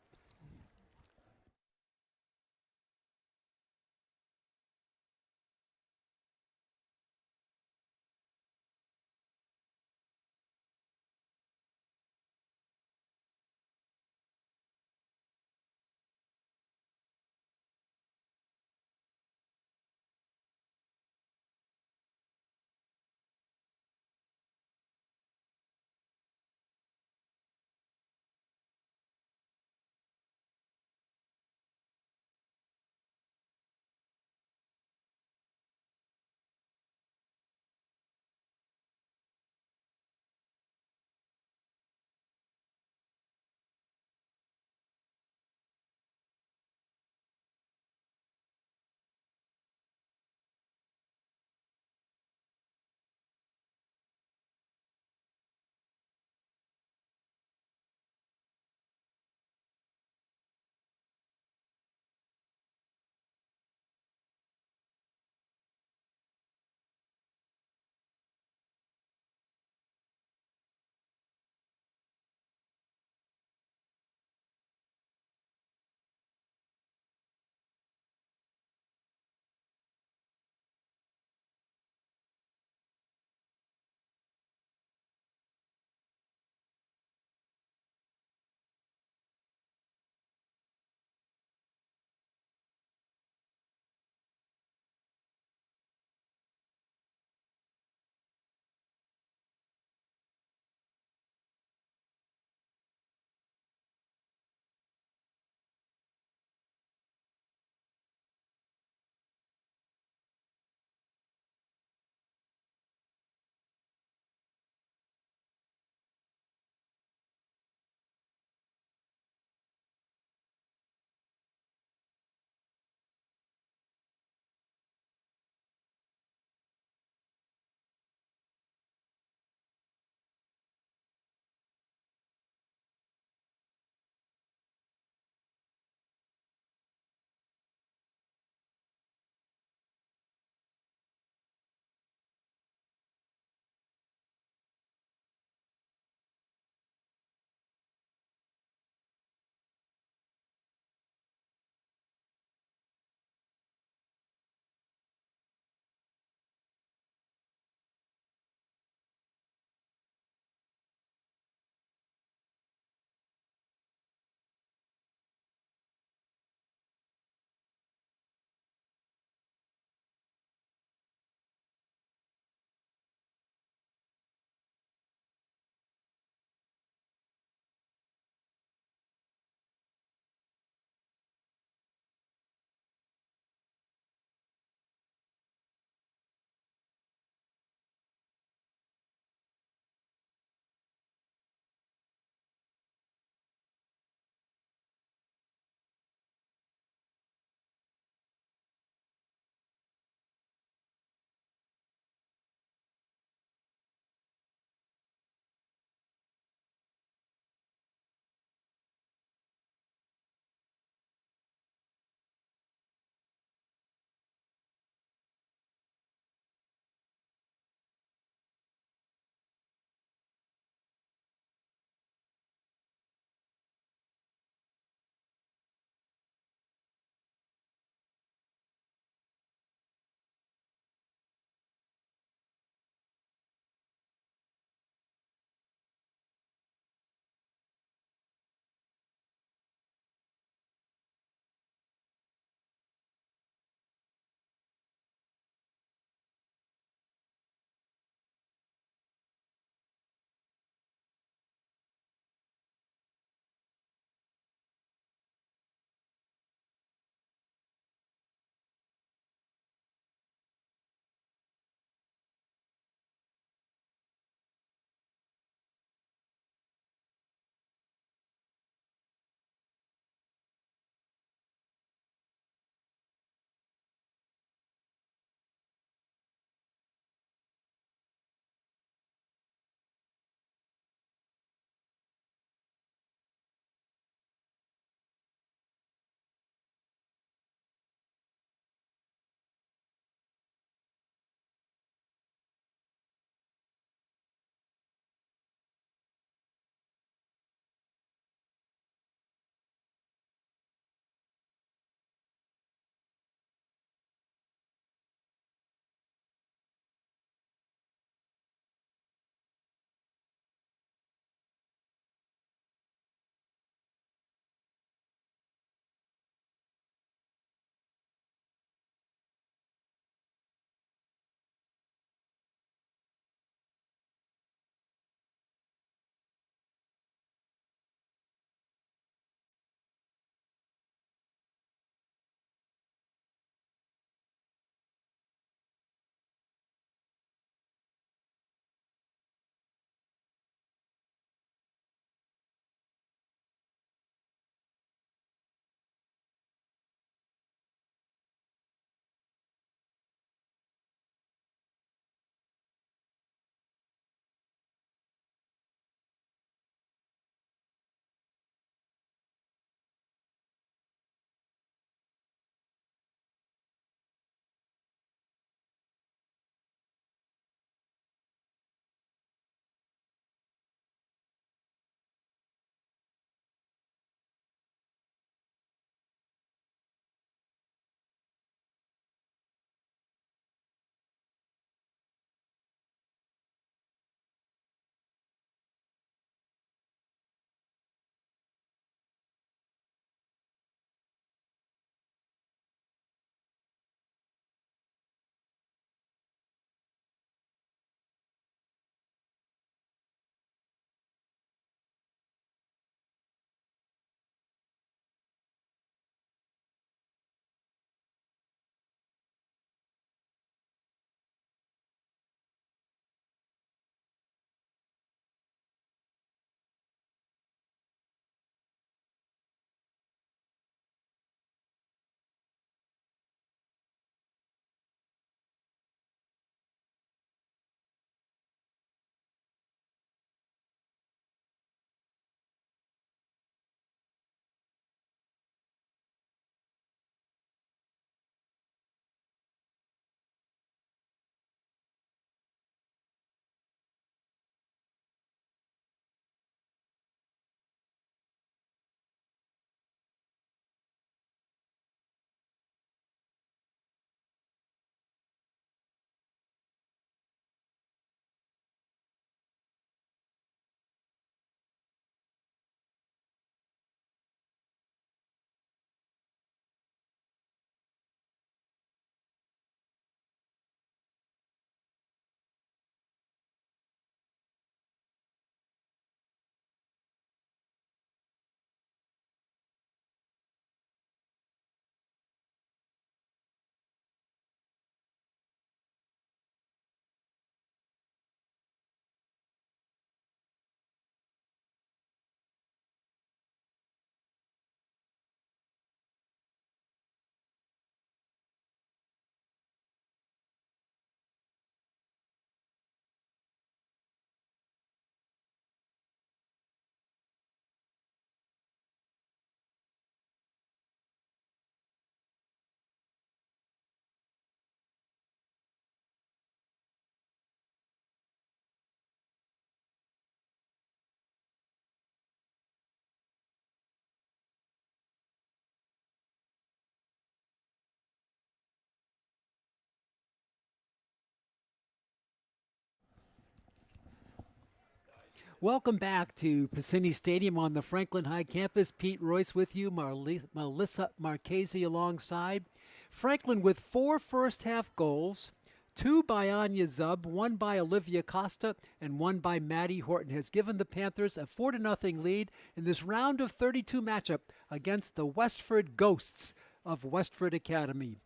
Welcome back to Piscini Stadium on the Franklin High campus. Pete Royce with you, Melissa Marchese alongside. Franklin with 4 first-half goals, 2 by Anya Zub, 1 by Olivia Costa, and 1 by Maddie Horton, has given the Panthers a 4-0 lead in this round of 32 matchup against the Westford Ghosts of Westford Academy.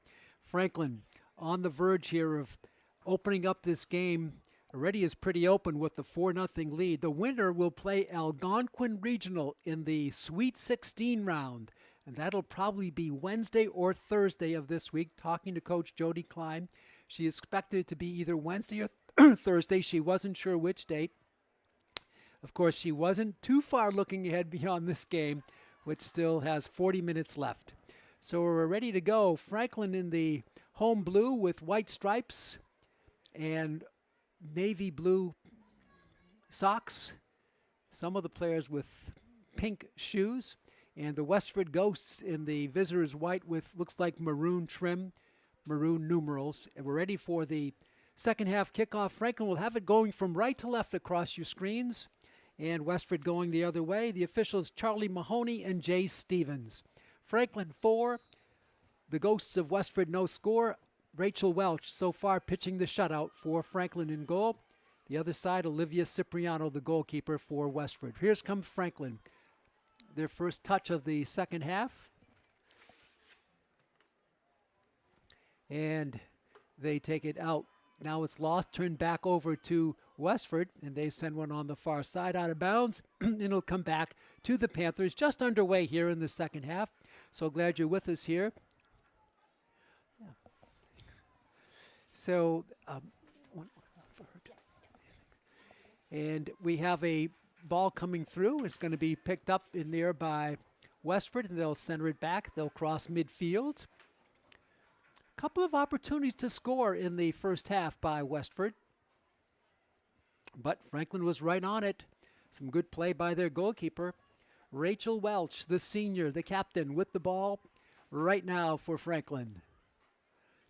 Franklin on the verge here of opening up this game. Already is pretty open with the 4-0 lead. The winner will play Algonquin Regional in the Sweet 16 round, and that'll probably be Wednesday or Thursday of this week. Talking to Coach Jody Klein, she expected it to be either Wednesday or Thursday. She wasn't sure which date. Of course, she wasn't too far looking ahead beyond this game, which still has 40 minutes left. So we're ready to go. Franklin in the home blue with white stripes and navy blue socks. Some of the players with pink shoes. And the Westford Ghosts in the visitors white with looks like maroon trim, maroon numerals. And we're ready for the second half kickoff. Franklin will have it going from right to left across your screens. And Westford going the other way. The officials Charlie Mahoney and Jay Stevens. Franklin 4. The Ghosts of Westford no score. Rachel Welch so far pitching the shutout for Franklin in goal. The other side, Olivia Cipriano, the goalkeeper for Westford. Here's comes Franklin. Their first touch of the second half. And they take it out. Now it's lost, turned back over to Westford, and they send one on the far side out of bounds. And it'll come back to the Panthers, just underway here in the second half. So glad you're with us here. So, and we have a ball coming through. It's going to be picked up in there by Westford, and they'll center it back. They'll cross midfield. A couple of opportunities to score in the first half by Westford, but Franklin was right on it. Some good play by their goalkeeper. Rachel Welch, the senior, the captain, with the ball right now for Franklin.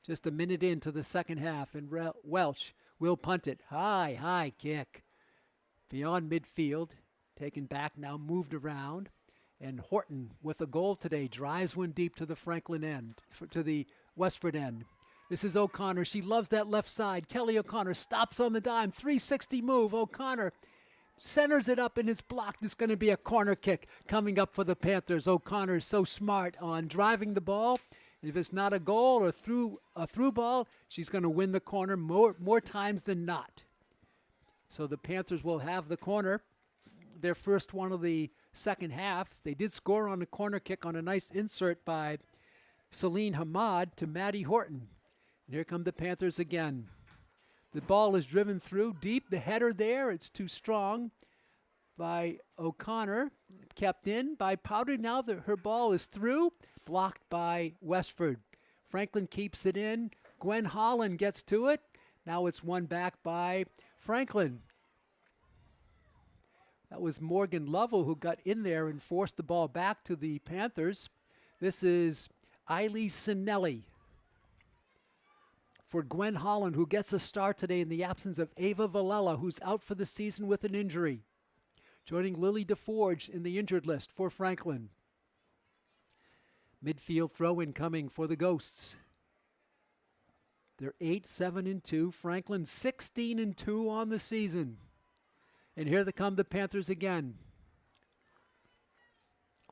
Just a minute into the second half, and Welch will punt it. High kick. Beyond midfield. Taken back now, moved around. And Horton, with a goal today, drives one deep to the Franklin end, to the Westford end. This is O'Connor. She loves that left side. Kelly O'Connor stops on the dime. 360 move. O'Connor centers it up, and it's blocked. It's going to be a corner kick coming up for the Panthers. O'Connor is so smart on driving the ball. If it's not a goal or a through ball, she's going to win the corner more times than not. So the Panthers will have the corner, their first one of the second half. They did score on a corner kick on a nice insert by Celine Hamad to Maddie Horton. And here come the Panthers again. The ball is driven through deep. The header there, it's too strong by O'Connor. Kept in by Powder. Now her ball is through. Blocked by Westford. Franklin keeps it in. Gwen Holland gets to it. Now it's won back by Franklin. That was Morgan Lovell who got in there and forced the ball back to the Panthers. This is Eileen Sinelli for Gwen Holland, who gets a start today in the absence of Ava Valella, who's out for the season with an injury. Joining Lily DeForge in the injured list for Franklin. Midfield throw-in coming for the Ghosts. They're 8-7-2. Franklin 16-2 on the season. And here they come the Panthers again.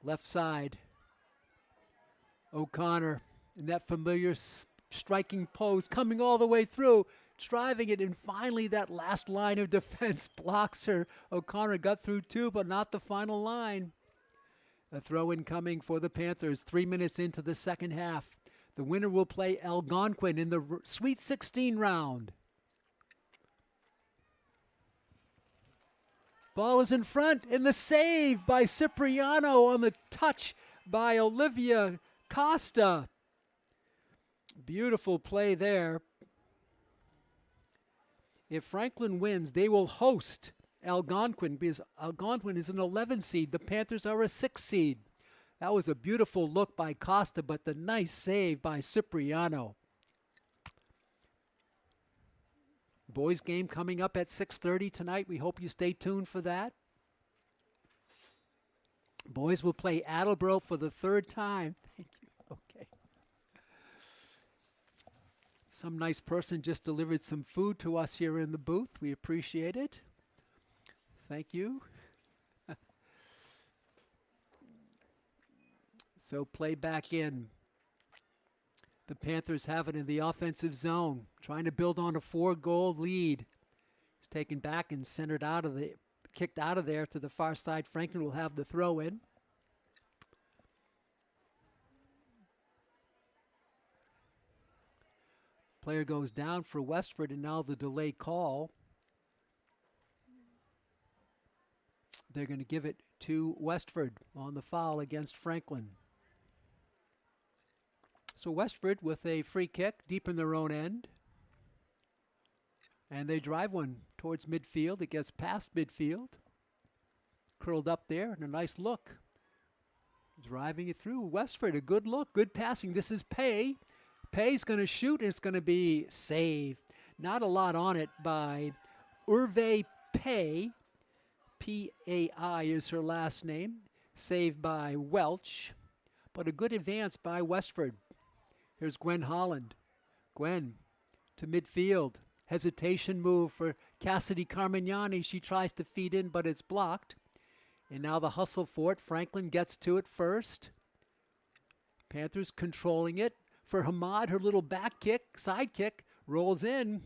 Left side. O'Connor in that familiar striking pose, coming all the way through, driving it, and finally that last line of defense blocks her. O'Connor got through two, but not the final line. A throw-in coming for the Panthers 3 minutes into the second half. The winner will play Algonquin in the Sweet 16 round. Ball is in front, and the save by Cipriano on the touch by Olivia Costa. Beautiful play there. If Franklin wins, they will host Algonquin, because Algonquin is an 11 seed. The Panthers are a 6 seed. That was a beautiful look by Costa, but the nice save by Cipriano. Boys game coming up at 6:30 tonight. We hope you stay tuned for that. Boys will play Attleboro for the third time. Thank you. Okay. Some nice person just delivered some food to us here in the booth. We appreciate it. Thank you. So play back in. The Panthers have it in the offensive zone, trying to build on a 4-goal lead. It's taken back and centered out of the, kicked out of there to the far side. Franklin will have the throw in. Player goes down for Westford, and now the delay call. They're going to give it to Westford on the foul against Franklin. So Westford with a free kick deep in their own end. And they drive one towards midfield. It gets past midfield. Curled up there, and a nice look. Driving it through. Westford, a good look, good passing. This is Pay. Pay's going to shoot, and it's going to be saved. Not a lot on it by Urve Pay. P-A-I is her last name. Saved by Welch. But a good advance by Westford. Here's Gwen Holland. Gwen to midfield. Hesitation move for Cassidy Carmignani. She tries to feed in, but it's blocked. And now the hustle for it. Franklin gets to it first. Panthers controlling it. For Hamad, her little back kick, side kick, rolls in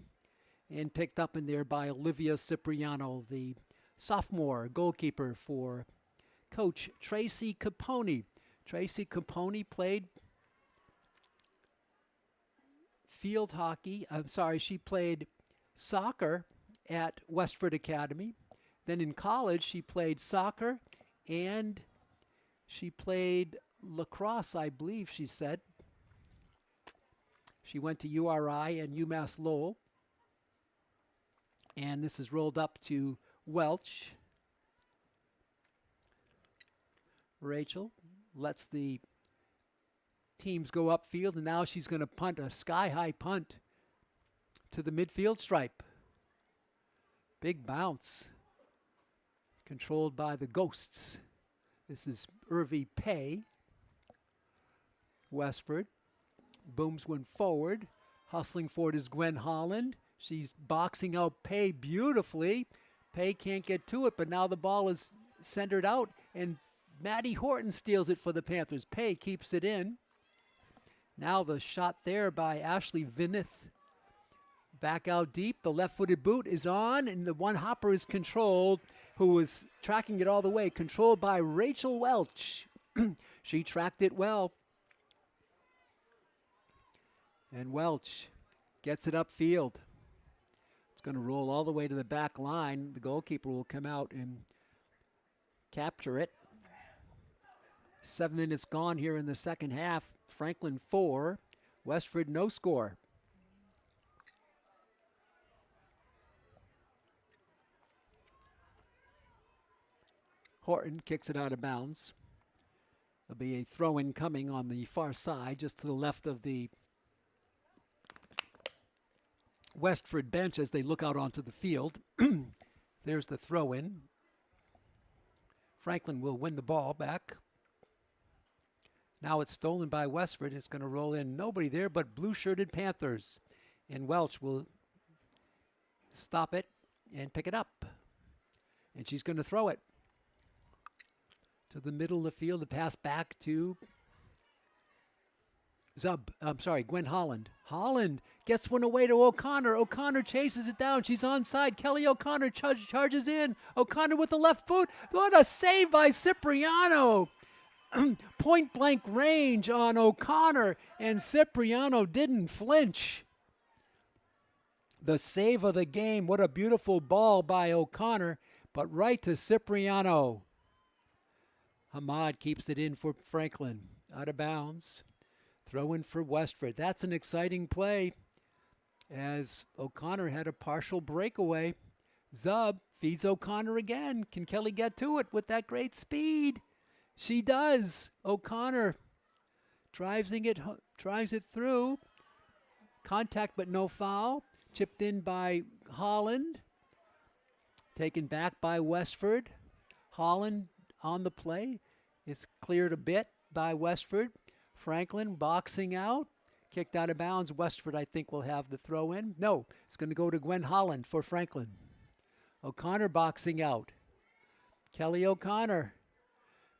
and picked up in there by Olivia Cipriano, the sophomore goalkeeper for Coach Tracy Capone. Tracy Capone played field hockey. She played soccer at Westford Academy. Then in college, she played soccer and she played lacrosse, I believe she said. She went to URI and UMass Lowell. And this is rolled up to Welch. Rachel lets the teams go upfield, and now she's going to punt a sky-high punt to the midfield stripe. Big bounce. Controlled by the Ghosts. This is Irvie Pay. Westford booms one forward. Hustling for it is Gwen Holland. She's boxing out Pay beautifully. Pay can't get to it, but now the ball is centered out, and Maddie Horton steals it for the Panthers. Pay keeps it in. Now the shot there by Ashley Vinith. Back out deep. The left-footed boot is on, and the one hopper is controlled, who is tracking it all the way. Controlled by Rachel Welch. She tracked it well. And Welch gets it upfield. It's going to roll all the way to the back line. The goalkeeper will come out and capture it. 7 minutes gone here in the second half. Franklin 4, Westford no score. Horton kicks it out of bounds. There'll be a throw-in coming on the far side, just to the left of the Westford bench as they look out onto the field. There's the throw-in. Franklin will win the ball back. Now it's stolen by Westford. It's going to roll in. Nobody there but blue-shirted Panthers. And Welch will stop it and pick it up. And she's going to throw it to the middle of the field. The pass back to Gwen Holland. Holland gets one away to O'Connor. O'Connor chases it down. She's onside. Kelly O'Connor charges in. O'Connor with the left foot. What a save by Cipriano. Point blank range on O'Connor, and Cipriano didn't flinch. The save of the game. What a beautiful ball by O'Connor, but right to Cipriano. Hamad keeps it in for Franklin. Out of bounds. Throw in for Westford. That's an exciting play as O'Connor had a partial breakaway. Zub feeds O'Connor again. Can Kelly get to it with that great speed? She does. O'Connor drives it through. Contact but no foul. Chipped in by Holland. Taken back by Westford. Holland on the play. It's cleared a bit by Westford. Franklin boxing out. Kicked out of bounds. Westford, I think, will have the throw in. No, it's going to go to Gwen Holland for Franklin. O'Connor boxing out. Kelly O'Connor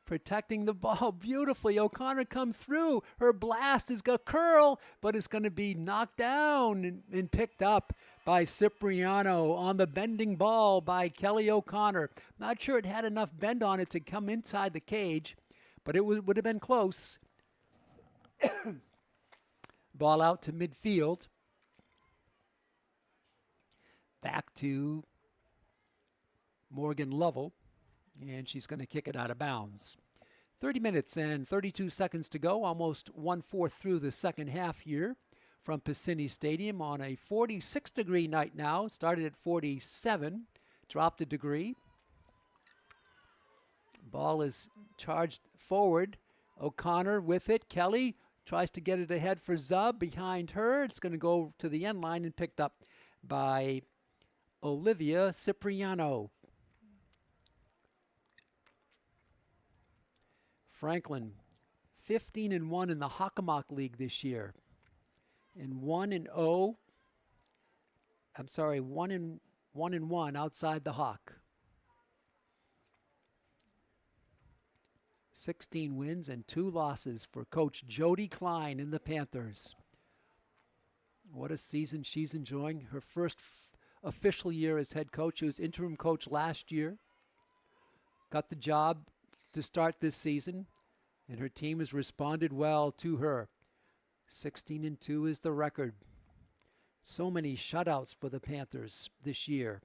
protecting the ball beautifully. O'Connor comes through. Her blast has got curl, but it's going to be knocked down and picked up by Cipriano on the bending ball by Kelly O'Connor. Not sure it had enough bend on it to come inside the cage, but it would have been close. Ball out to midfield. Back to Morgan Lovell, and she's going to kick it out of bounds. 30 minutes and 32 seconds to go, almost 1/4 through the second half here from Piscini Stadium on a 46-degree night now. Started at 47, dropped a degree. Ball is charged forward. O'Connor with it. Kelly tries to get it ahead for Zub. Behind her, it's going to go to the end line and picked up by Olivia Cipriano. Franklin, 15-1 in the Hockomock League this year, and 1-1 outside the Hawk. 16 wins and 2 losses for Coach Jody Klein in the Panthers. What a season she's enjoying. Her first official year as head coach. She was interim coach last year. Got the job to start this season, and her team has responded well to her. 16-2 is the record. So many shutouts for the Panthers this year.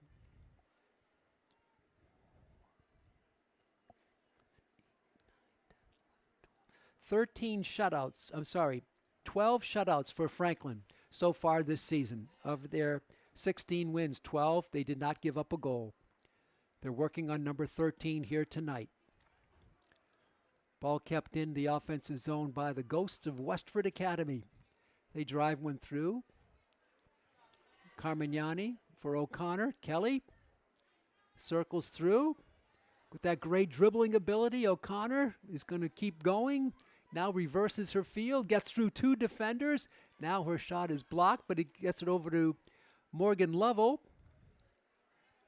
12 shutouts for Franklin so far this season. Of their 16 wins, 12, they did not give up a goal. They're working on number 13 here tonight. Ball kept in the offensive zone by the Ghosts of Westford Academy. They drive one through. Carmignani for O'Connor. Kelly circles through. With that great dribbling ability, O'Connor is going to keep going. Now reverses her field, gets through 2 defenders. Now her shot is blocked, but it gets it over to Morgan Lovell.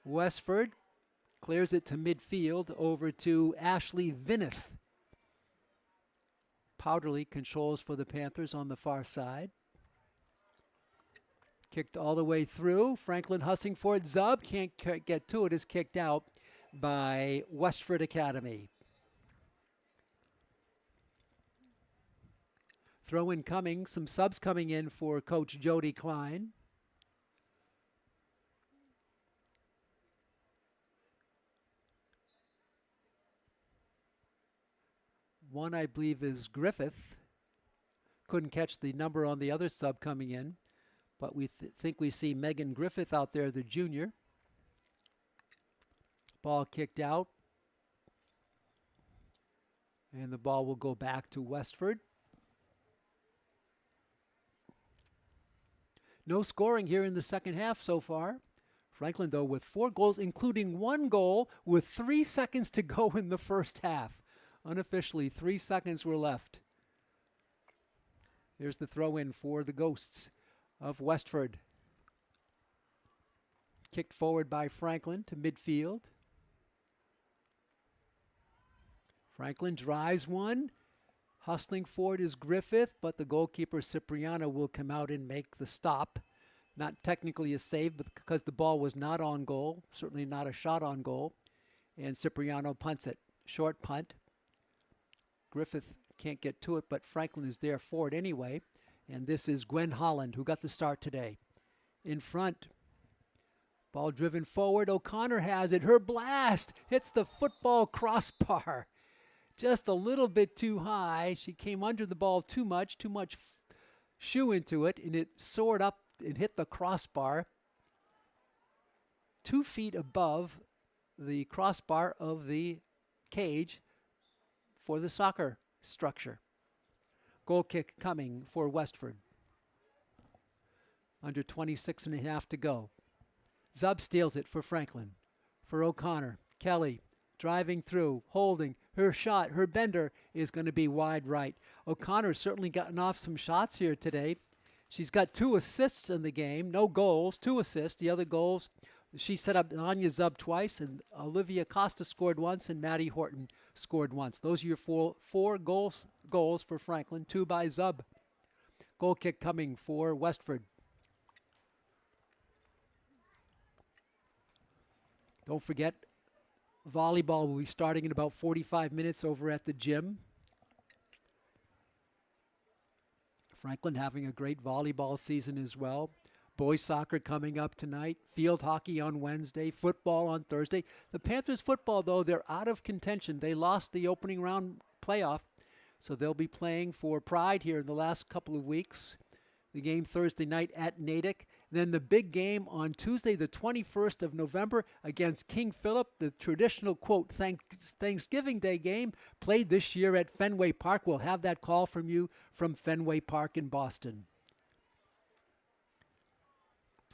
Westford clears it to midfield, over to Ashley Vinneth. Powderly controls for the Panthers on the far side. Kicked all the way through. Franklin hustling for it. Zub can't get to it. Is kicked out by Westford Academy. Throw in coming. Some subs coming in for Coach Jody Klein. One, I believe, is Griffith. Couldn't catch the number on the other sub coming in, but we think we see Megan Griffith out there, the junior. Ball kicked out, and the ball will go back to Westford. No scoring here in the second half so far. Franklin, though, with 4 goals, including 1 goal with 3 seconds to go in the first half. Unofficially, 3 seconds were left. Here's the throw in for the Ghosts of Westford. Kicked forward by Franklin to midfield. Franklin drives one. Hustling forward is Griffith, but the goalkeeper Cipriano will come out and make the stop. Not technically a save, but because the ball was not on goal, certainly not a shot on goal. And Cipriano punts it. Short punt. Griffith can't get to it, but Franklin is there for it anyway. And this is Gwen Holland, who got the start today. In front. Ball driven forward. O'Connor has it. Her blast hits the football crossbar. Just a little bit too high. She came under the ball too much shoe into it, and it soared up and hit the crossbar 2 feet above the crossbar of the cage for the soccer structure. Goal kick coming for Westford. Under 26.5 to go. Zub steals it for Franklin. For O'Connor. Kelly driving through, holding. Her shot, her bender is going to be wide right. O'Connor's certainly gotten off some shots here today. She's got 2 assists in the game, no goals, 2 assists. The other goals, she set up Anya Zub twice, and Olivia Costa scored once, and Maddie Horton scored once. Those are your four goals for Franklin, 2 by Zub. Goal kick coming for Westford. Don't forget, volleyball will be starting in about 45 minutes over at the gym. Franklin having a great volleyball season as well. Boys soccer coming up tonight. Field hockey on Wednesday. Football on Thursday. The Panthers football, though, they're out of contention. They lost the opening round playoff, so they'll be playing for pride here in the last couple of weeks. The game Thursday night at Natick. Then the big game on Tuesday, the 21st of November against King Philip, the traditional, quote, Thanksgiving Day game played this year at Fenway Park. We'll have that call from you from Fenway Park in Boston.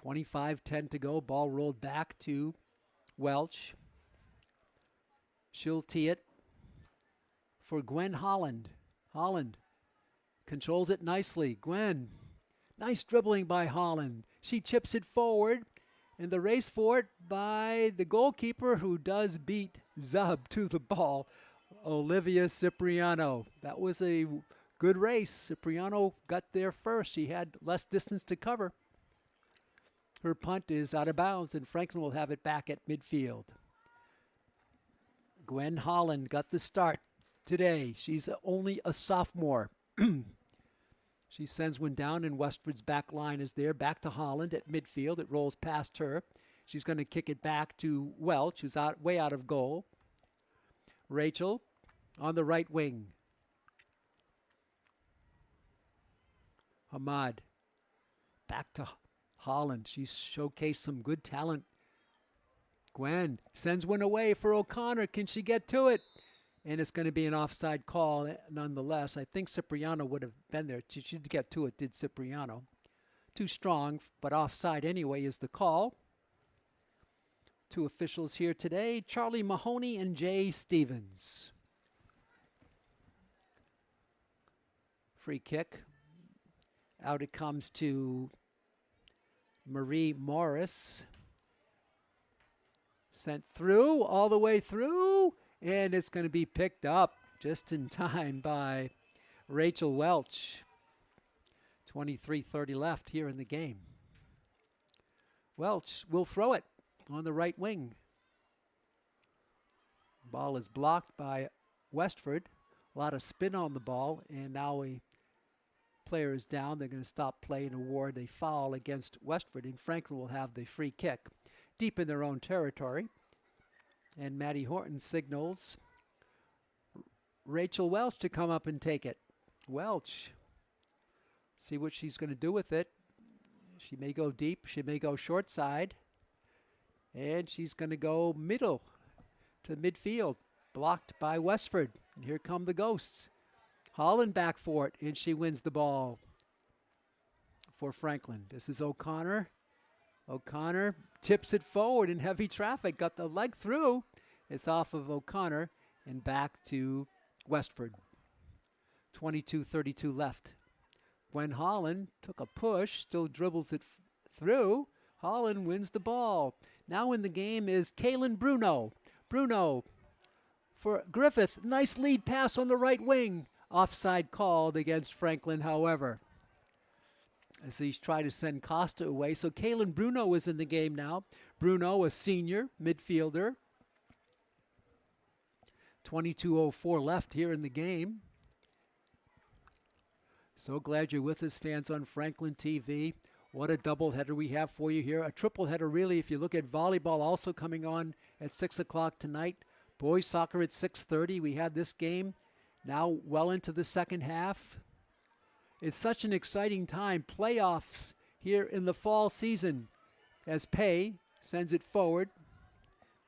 25-10 to go. Ball rolled back to Welch. She'll tee it for Gwen Holland. Holland controls it nicely. Gwen, nice dribbling by Holland. She chips it forward, and the race for it by the goalkeeper, who does beat Zub to the ball, Olivia Cipriano. That was a good race. Cipriano got there first. She had less distance to cover. Her punt is out of bounds, and Franklin will have it back at midfield. Gwen Holland got the start today. She's only a sophomore. She sends one down, and Westford's back line is there. Back to Holland at midfield. It rolls past her. She's going to kick it back to Welch, who's way out of goal. Rachel on the right wing. Hamad back to Holland. She's showcased some good talent. Gwen sends one away for O'Connor. Can she get to it? And it's going to be an offside call nonetheless. I think Cipriano would have been there. She should get to it, did Cipriano. Too strong, but offside anyway is the call. 2 officials here today, Charlie Mahoney and Jay Stevens. Free kick. Out it comes to Marie Morris. Sent through, all the way through. And it's going to be picked up just in time by Rachel Welch. 23:30 left here in the game. Welch will throw it on the right wing. Ball is blocked by Westford. A lot of spin on the ball, and now a player is down. They're going to stop play and award a foul against Westford, and Franklin will have the free kick deep in their own territory. And Maddie Horton signals Rachel Welch to come up and take it. Welch, see what she's going to do with it. She may go deep. She may go short side. And she's going to go middle to midfield, blocked by Westford. And here come the Ghosts. Holland back for it, and she wins the ball for Franklin. This is O'Connor. O'Connor tips it forward in heavy traffic, got the leg through. It's off of O'Connor and back to Westford. 22:32 left. Gwen Holland took a push, still dribbles it through. Holland wins the ball. Now in the game is Kaylin Bruno. Bruno for Griffith. Nice lead pass on the right wing. Offside called against Franklin, however, as he's trying to send Costa away. So Kaylin Bruno is in the game now. Bruno, a senior midfielder. 22:04 left here in the game. So glad you're with us, fans on Franklin TV. What a doubleheader we have for you here. A tripleheader, really, if you look at volleyball also coming on at 6 o'clock tonight. Boys soccer at 6:30. We had this game now well into the second half. It's such an exciting time. Playoffs here in the fall season as Pay sends it forward.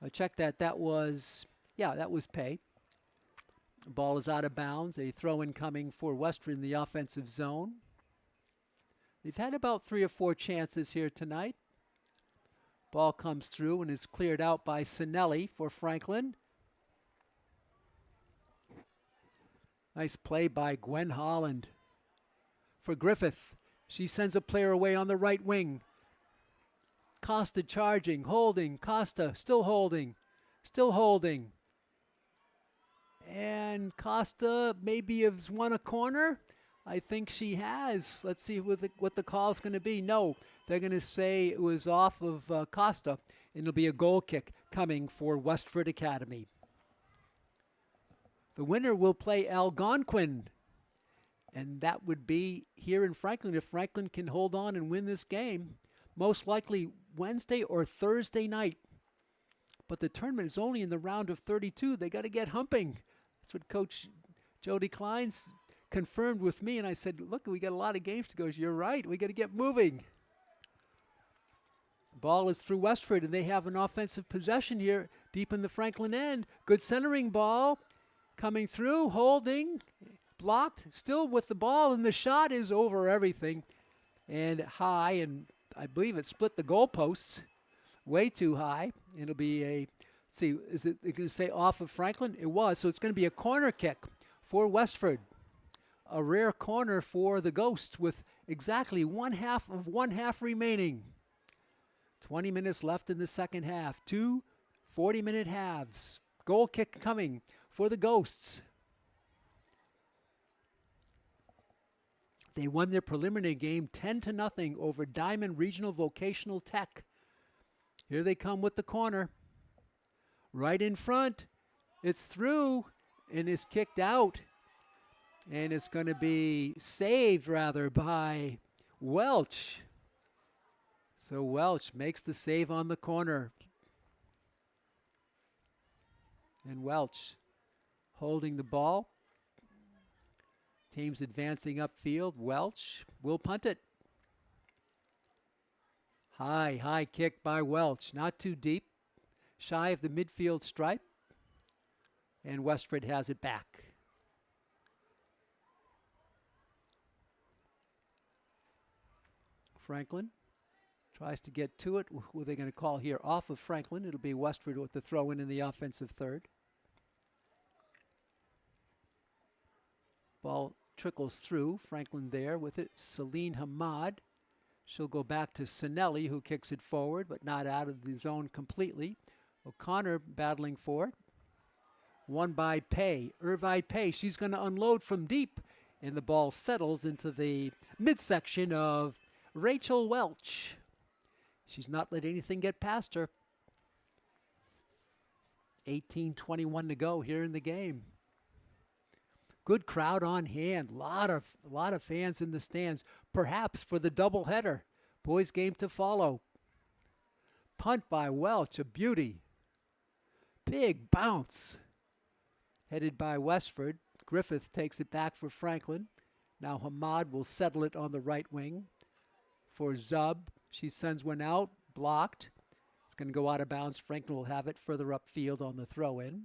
I checked that. That was Pay. Ball is out of bounds. A throw-in coming for Westford in the offensive zone. They've had about 3 or 4 chances here tonight. Ball comes through and is cleared out by Sinelli for Franklin. Nice play by Gwen Holland. For Griffith, she sends a player away on the right wing. Costa charging, holding, Costa still holding, still holding. And Costa maybe has won a corner. I think she has. Let's see what the call's going to be. No, they're going to say it was off of Costa, and it'll be a goal kick coming for Westford Academy. The winner will play Algonquin, and that would be here in Franklin. If Franklin can hold on and win this game, most likely Wednesday or Thursday night. But the tournament is only in the round of 32. They got to get humping. That's what Coach Jody Klein's confirmed with me, and I said, look, we got a lot of games to go. You're right. We got to get moving. Ball is through Westford, and they have an offensive possession here deep in the Franklin end. Good centering ball coming through, holding, blocked, still with the ball, and the shot is over everything and high, and I believe it split the goalposts way too high. It'll be a, let's see, is it going to say off of Franklin? It was, so it's going to be a corner kick for Westford. A rare corner for the Ghosts with exactly one half remaining. 20 minutes left in the second half. 2 40-minute halves. Goal kick coming for the Ghosts. They won their preliminary game 10-0 over Diamond Regional Vocational Tech. Here they come with the corner. Right in front. It's through and is kicked out. And it's going to be saved, rather, by Welch. So Welch makes the save on the corner. And Welch holding the ball. Team's advancing upfield. Welch will punt it. High kick by Welch. Not too deep. Shy of the midfield stripe. And Westford has it back. Franklin tries to get to it. Who are they going to call here? Off of Franklin. It'll be Westford with the throw in the offensive third. Ball trickles through. Franklin there with it. Celine Hamad. She'll go back to Sinelli, who kicks it forward, but not out of the zone completely. O'Connor battling for it. Won by Pay. Irvi Pay. She's going to unload from deep. And the ball settles into the midsection of Rachel Welch. She's not let anything get past her. 18:21 to go here in the game. Good crowd on hand. Lot of fans in the stands. Perhaps for the doubleheader. Boys game to follow. Punt by Welch, a beauty. Big bounce. Headed by Westford. Griffith takes it back for Franklin. Now Hamad will settle it on the right wing. For Zub, she sends one out, blocked. It's going to go out of bounds. Franklin will have it further upfield on the throw-in.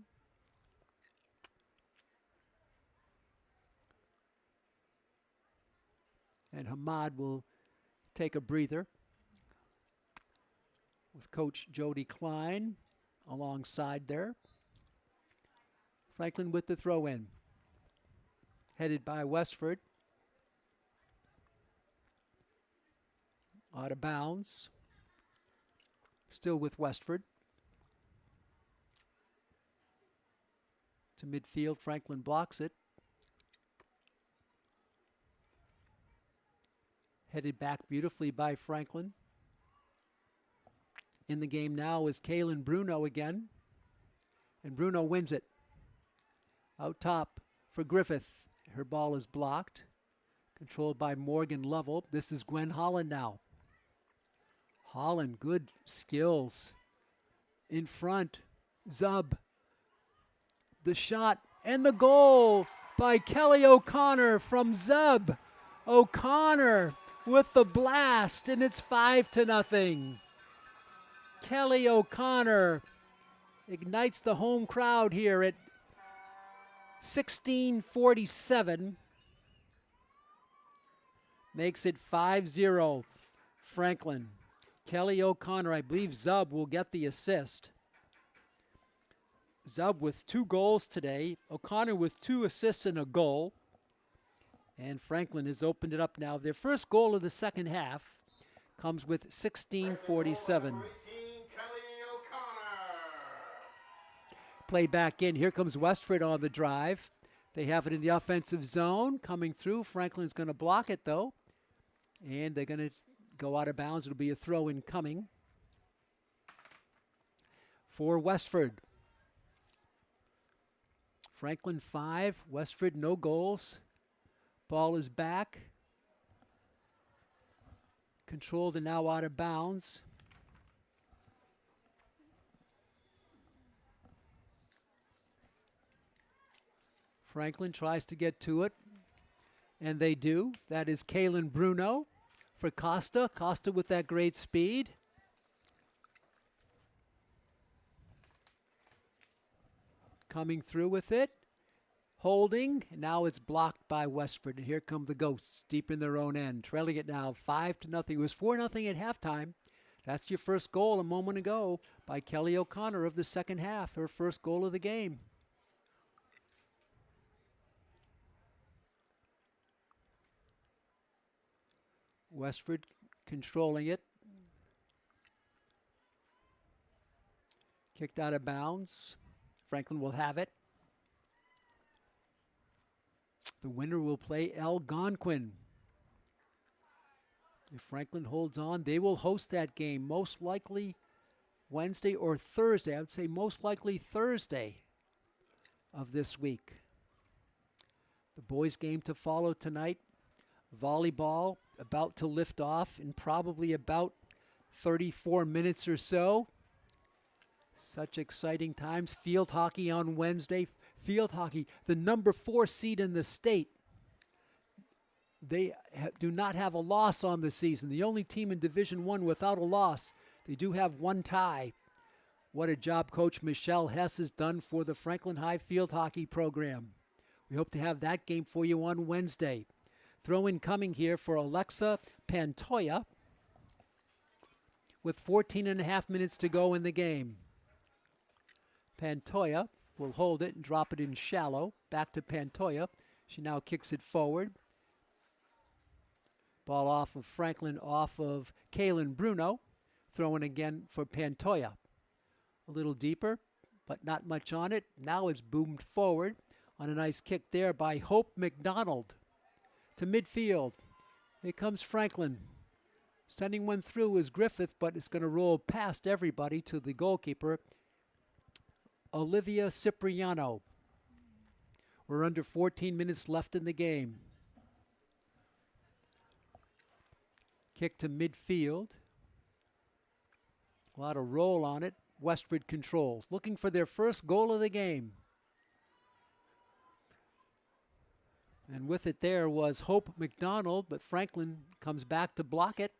And Hamad will take a breather with Coach Jody Klein alongside there. Franklin with the throw-in. Headed by Westford. Out of bounds. Still with Westford. To midfield, Franklin blocks it. Headed back beautifully by Franklin. In the game now is Kaylin Bruno again. And Bruno wins it. Out top for Griffith. Her ball is blocked. Controlled by Morgan Lovell. This is Gwen Holland now. Holland, good skills. In front, Zub. The shot and the goal by Kelly O'Connor from Zub. O'Connor with the blast, and it's 5-0. Kelly O'Connor ignites the home crowd here at 16:47. Makes it 5-0. Franklin. Kelly O'Connor, I believe Zub will get the assist. Zub with 2 goals today. O'Connor with 2 assists and a goal. And Franklin has opened it up now. Their first goal of the second half comes with 16:47. Number 18, Kelly O'Connor. Play back in. Here comes Westford on the drive. They have it in the offensive zone. Coming through. Franklin's going to block it, though. And they're going to go out of bounds. It'll be a throw in coming for Westford. Franklin 5, Westford no goals. Ball is back. Controlled and now out of bounds. Franklin tries to get to it, and they do. That is Kaylin Bruno for Costa. Costa with that great speed. Coming through with it. Holding. Now it's blocked by Westford. And here come the Ghosts deep in their own end. Trailing it now 5-0. It was 4-0 at halftime. That's your first goal a moment ago by Kelly O'Connor of the second half. Her first goal of the game. Westford controlling it. Kicked out of bounds. Franklin will have it. The winner will play Algonquin. If Franklin holds on, they will host that game most likely Wednesday or Thursday. I would say most likely Thursday of this week. The boys' game to follow tonight. Volleyball about to lift off in probably about 34 minutes or so. Such exciting times. Field hockey on Wednesday. Field hockey, the number 4 seed in the state. They do not have a loss on the season. The only team in Division I without a loss. They do have 1 tie. What a job Coach Michelle Hess has done for the Franklin High field hockey program. We hope to have that game for you on Wednesday. Throw in coming here for Alexa Pantoja with 14 and a half minutes to go in the game. Pantoja will hold it and drop it in shallow. Back to Pantoja. She now kicks it forward. Ball off of Franklin, off of Kaylin Bruno. Throwing again for Pantoja. A little deeper, but not much on it. Now it's boomed forward on a nice kick there by Hope McDonald to midfield. Here comes Franklin. Sending one through is Griffith, but it's going to roll past everybody to the goalkeeper, Olivia Cipriano. We're under 14 minutes left in the game. Kick to midfield. A lot of roll on it. Westford controls, looking for their first goal of the game. And with it there was Hope McDonald, but Franklin comes back to block it.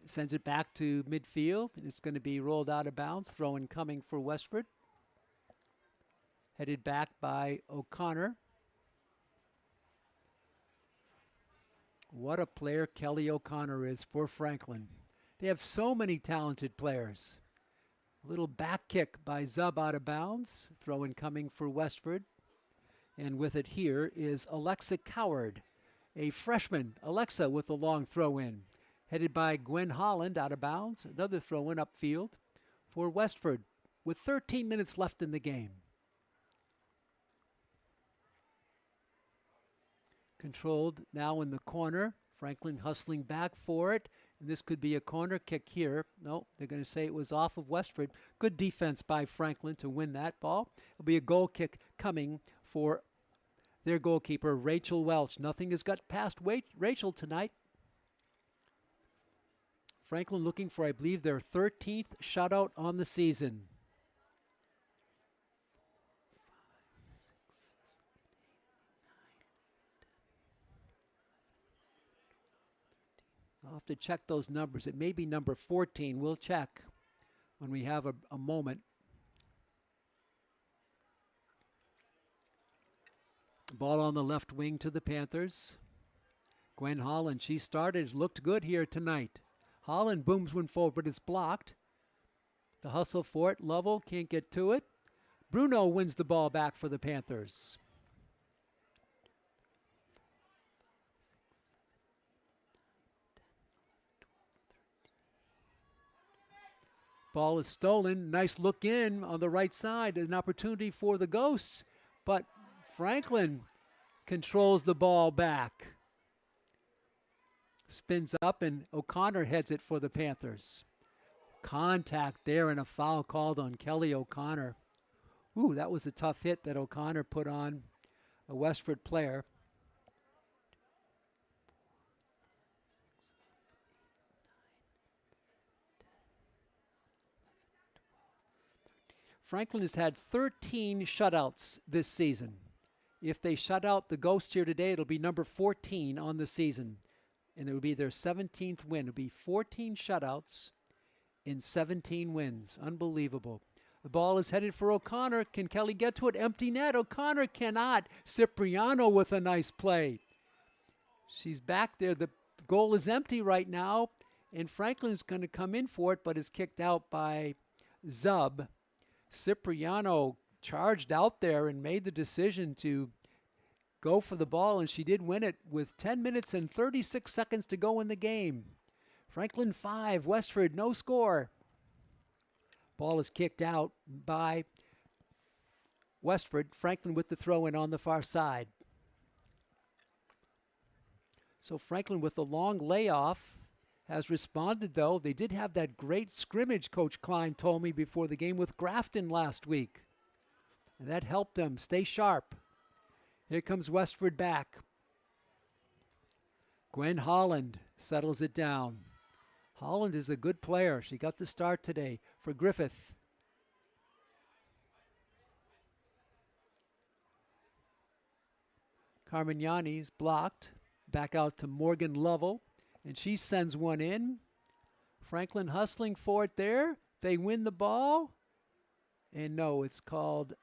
Sends it back to midfield, and it's going to be rolled out of bounds. Throw in coming for Westford. Headed back by O'Connor. What a player Kelly O'Connor is for Franklin. They have so many talented players. A little back kick by Zub out of bounds. Throw in coming for Westford. And with it here is Alexa Coward, a freshman. Alexa with a long throw in. Headed by Gwen Holland out of bounds. Another throw in upfield for Westford with 13 minutes left in the game. Controlled now in the corner. Franklin hustling back for it. And this could be a corner kick here. No, they're going to say it was off of Westford. Good defense by Franklin to win that ball. It'll be a goal kick coming for their goalkeeper, Rachel Welch. Nothing has got past Rachel tonight. Franklin looking for, I believe, their 13th shutout on the season. I'll have to check those numbers. It may be number 14. We'll check when we have a moment. Ball on the left wing to the Panthers. Gwen Holland, she started, looked good here tonight. Holland booms one forward, but it's blocked. The hustle for it. Lovell can't get to it. Bruno wins the ball back for the Panthers. Ball is stolen. Nice look in on the right side. An opportunity for the Ghosts, but Franklin controls the ball back. Spins up, and O'Connor heads it for the Panthers. Contact there and a foul called on Kelly O'Connor. Ooh, that was a tough hit that O'Connor put on a Westford player. Franklin has had 13 shutouts this season. If they shut out the Ghosts here today, it'll be number 14 on the season. And it will be their 17th win. It'll be 14 shutouts in 17 wins. Unbelievable. The ball is headed for O'Connor. Can Kelly get to it? Empty net. O'Connor cannot. Cipriano with a nice play. She's back there. The goal is empty right now. And Franklin's going to come in for it, but is kicked out by Zub. Cipriano charged out there and made the decision to go for the ball, and she did win it with 10 minutes and 36 seconds to go in the game. Franklin 5, Westford no score. Ball is kicked out by Westford. Franklin with the throw in on the far side. So Franklin with the long layoff has responded, though. They did have that great scrimmage, Coach Klein told me before the game with Grafton last week. And that helped them stay sharp. Here comes Westford back. Gwen Holland settles it down. Holland is a good player. She got the start today for Griffith. Carmignani's blocked. Back out to Morgan Lovell. And she sends one in. Franklin hustling for it there. They win the ball. And no, it's called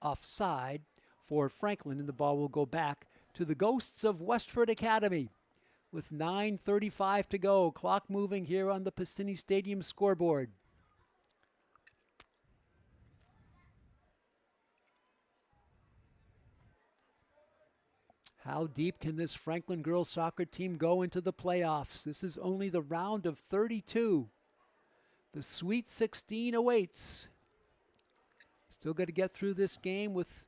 offside for Franklin, and the ball will go back to the Ghosts of Westford Academy with 9:35 to go. Clock moving here on the Piscini Stadium scoreboard. How deep can this Franklin girls soccer team go into the playoffs? This is only the round of 32. The Sweet 16 awaits. Still got to get through this game with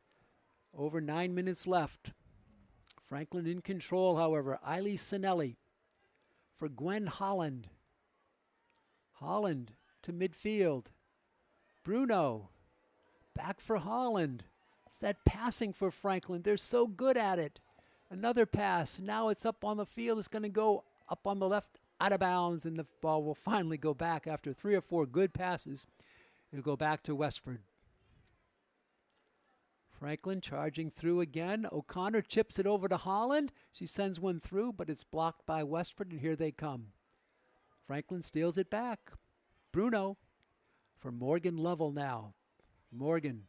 over 9 minutes left. Franklin in control, however. Eiley Sinelli for Gwen Holland. Holland to midfield. Bruno back for Holland. It's that passing for Franklin. They're so good at it. Another pass. Now it's up on the field. It's going to go up on the left, out of bounds, and the ball will finally go back after 3 or 4 good passes. It'll go back to Westford. Franklin charging through again. O'Connor chips it over to Holland. She sends one through, but it's blocked by Westford, and here they come. Franklin steals it back. Bruno for Morgan Lovell now. Morgan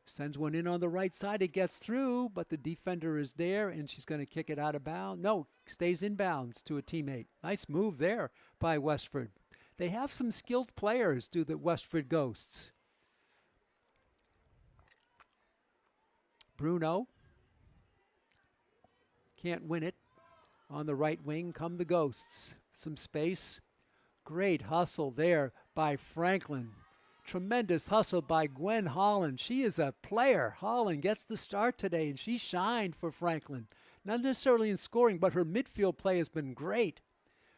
sends one in on the right side. It gets through, but the defender is there, and she's going to kick it out of bounds. No, stays in bounds to a teammate. Nice move there by Westford. They have some skilled players, do the Westford Ghosts. Bruno can't win it. On the right wing come the Ghosts. Some space. Great hustle there by Franklin. Tremendous hustle by Gwen Holland. She is a player. Holland gets the start today, and she shined for Franklin. Not necessarily in scoring, but her midfield play has been great.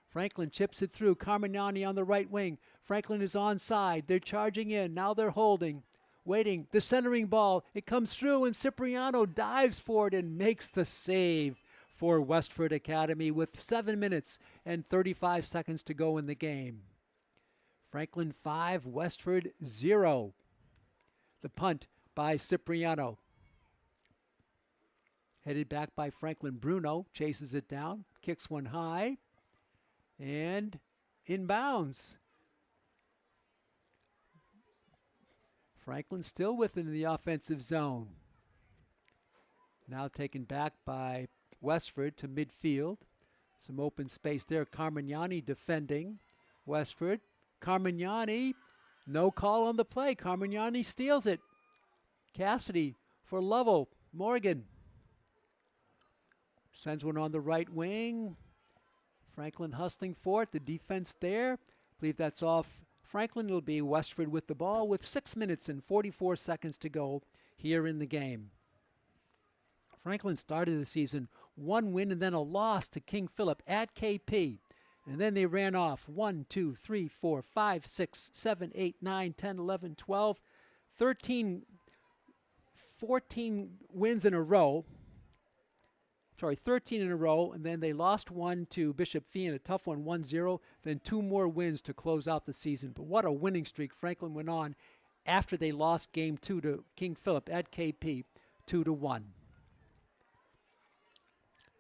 Franklin chips it through. Carmignani on the right wing. Franklin is onside. They're charging in. Now they're holding. Waiting. The centering ball. It comes through, and Cipriano dives for it and makes the save for Westford Academy with 7 minutes and 35 seconds to go in the game. Franklin 5, Westford 0. The punt by Cipriano. Headed back by Franklin. Bruno chases it down, kicks one high, and inbounds. Franklin still within the offensive zone. Now taken back by Westford to midfield. Some open space there. Carmignani defending. Westford. Carmignani, no call on the play. Carmignani steals it. Cassidy for Lovell. Morgan sends one on the right wing. Franklin hustling for it. The defense there. I believe that's off Franklin. It'll be Westford with the ball with 6 minutes and 44 seconds to go here in the game. Franklin started the season 1 win and then a loss to King Philip at KP. And then they ran off 1, 2, 3, 4, 5, 6, 7, 8, 9, 10, 11, 12, 13, 14 wins in a row. 13 in a row, and then they lost one to Bishop Fee in a tough one, 1-0, then 2 more wins to close out the season. But what a winning streak Franklin went on after they lost game 2 to King Philip at KP, 2-1.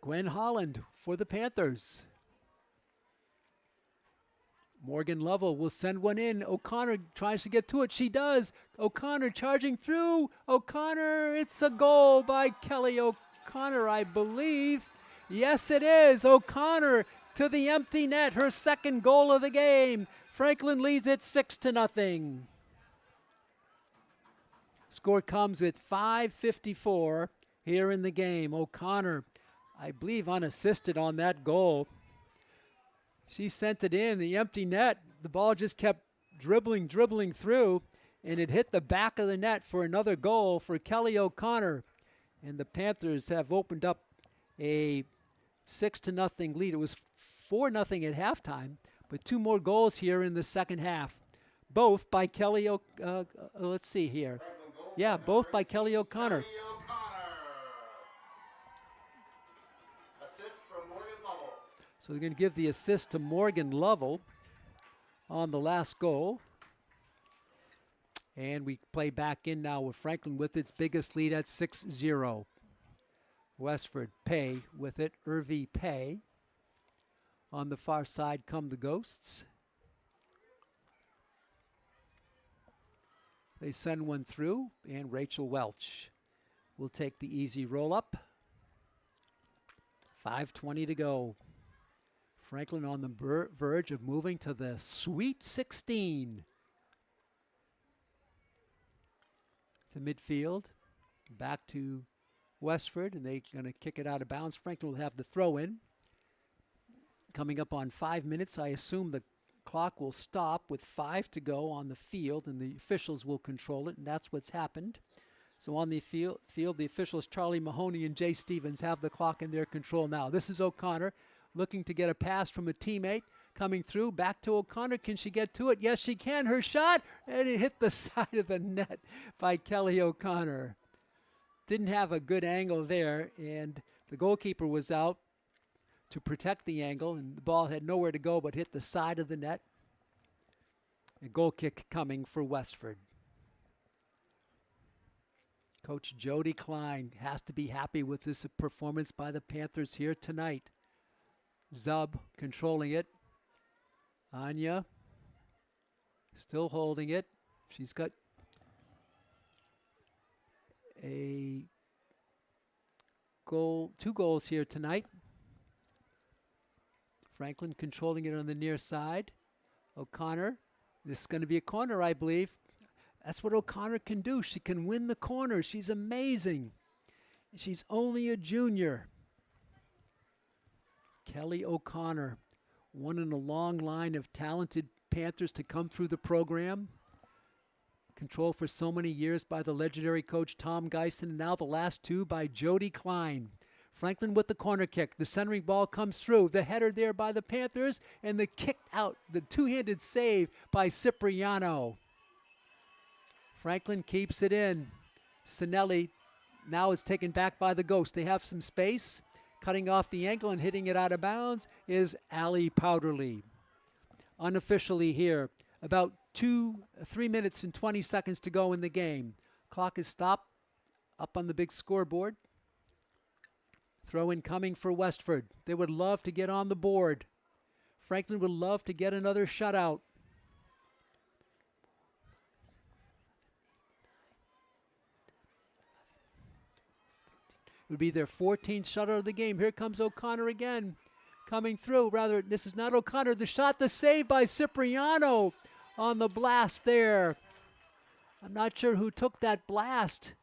Gwen Holland for the Panthers. Morgan Lovell will send one in. O'Connor tries to get to it. She does. O'Connor charging through. O'Connor, it's a goal by Kelly O'Connor, I believe. Yes, it is. O'Connor to the empty net. Her second goal of the game. Franklin leads it 6-0. Score comes with 5:54 here in the game. O'Connor, I believe, unassisted on that goal. She sent it in the empty net. The ball just kept dribbling through, and it hit the back of the net for another goal for Kelly O'Connor. And the Panthers have opened up a 6-0 lead. It was 4-0 at halftime, but 2 more goals here in the second half, both by Kelly. Let's see here. Yeah, both by Kelly O'Connor. Kelly O'Connor. Assist from Morgan Lovell. So they're going to give the assist to Morgan Lovell on the last goal. And we play back in now with Franklin with its biggest lead at 6-0. Westford Pay with it. Irvie Pay. On the far side come the Ghosts. They send one through, and Rachel Welch will take the easy roll-up. 5:20 to go. Franklin on the verge of moving to the Sweet 16. To midfield, back to Westford, and they're going to kick it out of bounds. Franklin will have the throw in. Coming up on 5 minutes, I assume the clock will stop with 5 to go on the field, and the officials will control it, and that's what's happened. So on the field, the officials, Charlie Mahoney and Jay Stevens, have the clock in their control now. This is O'Connor looking to get a pass from a teammate. Coming through, back to O'Connor. Can she get to it? Yes, she can. Her shot, and it hit the side of the net by Kelly O'Connor. Didn't have a good angle there, and the goalkeeper was out to protect the angle, and the ball had nowhere to go but hit the side of the net. A goal kick coming for Westford. Coach Jody Klein has to be happy with this performance by the Panthers here tonight. Zub controlling it. Anya still holding it. She's got a goal, 2 goals here tonight. Franklin controlling it on the near side. O'Connor, this is going to be a corner, I believe. That's what O'Connor can do. She can win the corner. She's amazing. She's only a junior. Kelly O'Connor, one in a long line of talented Panthers to come through the program. Controlled for so many years by the legendary coach Tom Geisen, and now the last 2 by Jody Klein. Franklin with the corner kick. The centering ball comes through. The header there by the Panthers, and the kick out, the 2-handed save by Cipriano. Franklin keeps it in. Sinelli now is taken back by the Ghost. They have some space. Cutting off the ankle and hitting it out of bounds is Allie Powderly. Unofficially here, about 3 minutes and 20 seconds to go in the game. Clock is stopped up on the big scoreboard. Throw in coming for Westford. They would love to get on the board. Franklin would love to get another shutout. It would be their 14th shutout of the game. Here comes O'Connor again. Coming through. Rather, this is not O'Connor. The shot, the save by Cipriano on the blast there. I'm not sure who took that blast.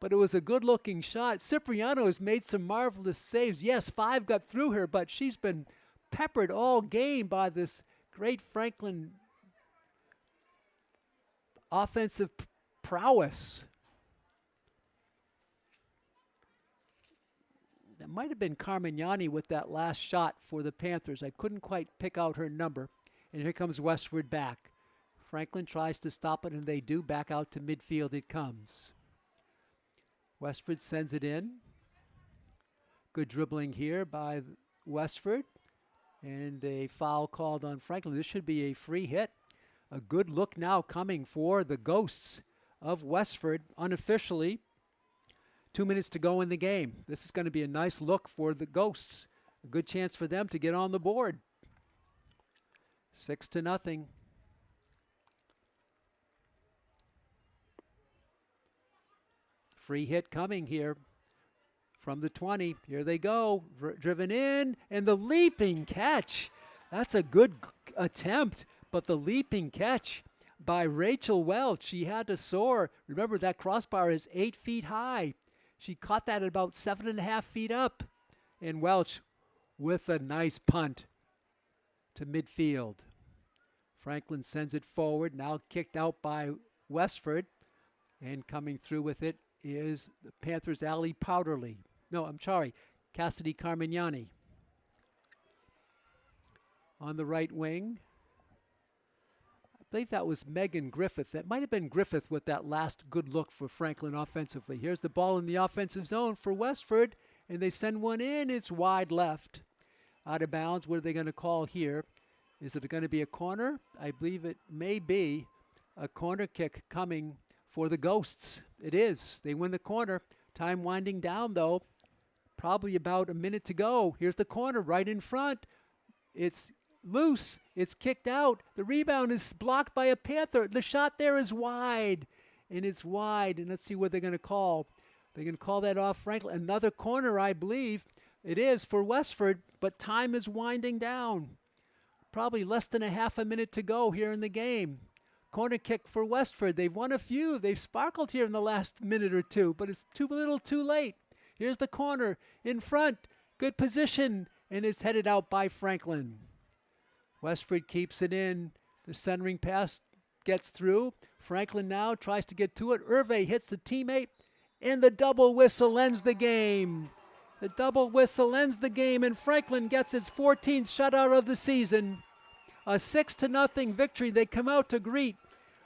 but it was a good-looking shot. Cipriano has made some marvelous saves. Yes, 5 got through her, but she's been peppered all game by this great Franklin offensive prowess. That might have been Carmignani with that last shot for the Panthers. I couldn't quite pick out her number. And here comes Westford back. Franklin tries to stop it, and they do. Back out to midfield it comes. Westford sends it in. Good dribbling here by Westford. And a foul called on Franklin. This should be a free hit. A good look now coming for the Ghosts of Westford unofficially. 2 minutes to go in the game. This is going to be a nice look for the Ghosts. A good chance for them to get on the board. 6-0. Free hit coming here from the 20. Here they go. Driven in, and the leaping catch. That's a good attempt, but the leaping catch by Rachel Welch. She had to soar. Remember, that crossbar is 8 feet high. She caught that at about 7.5 feet up. And Welch with a nice punt to midfield. Franklin sends it forward, now kicked out by Westford. And coming through with it is the Panthers' Ali Powderly. No, I'm sorry, Cassidy Carmignani. On the right wing, I believe that was Megan Griffith. That might have been Griffith with that last good look for Franklin offensively. Here's the ball in the offensive zone for Westford, and they send one in. It's wide left. Out of bounds. What are they going to call here? Is it going to be a corner? I believe it may be a corner kick coming for the Ghosts. It is. They win the corner. Time winding down, though. Probably about a minute to go. Here's the corner right in front. It's loose. It's kicked out. The rebound is blocked by a Panther. The shot there is wide. And it's wide. And let's see what they're going to call. They're going to call that off Franklin. Another corner, I believe. It is for Westford, but time is winding down. Probably less than a half a minute to go here in the game. Corner kick for Westford. They've won a few. They've sparkled here in the last minute or two, but it's too little too late. Here's the corner in front. Good position, and it's headed out by Franklin. Westford keeps it in. The centering pass gets through. Franklin now tries to get to it. Hervé hits the teammate, and the double whistle ends the game. The double whistle ends the game, and Franklin gets its 14th shutout of the season. A 6-0 victory. They come out to greet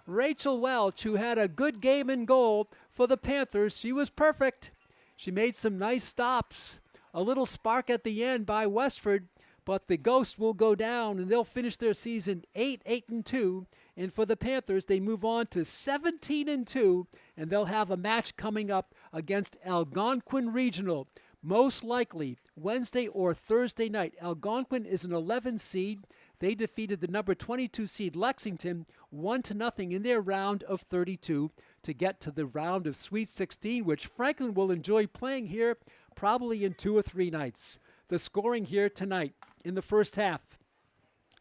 Rachel Welch, who had a good game in goal for the Panthers. She was perfect. She made some nice stops. A little spark at the end by Westford, but the Ghosts will go down, and they'll finish their season 8-2. And for the Panthers, they move on to 17-2, and they'll have a match coming up against Algonquin Regional. Most likely Wednesday or Thursday night. Algonquin is an 11 seed. They defeated the number 22 seed Lexington 1-0 in their round of 32 to get to the round of Sweet 16, which Franklin will enjoy playing here probably in 2 or 3 nights. The scoring here tonight in the first half.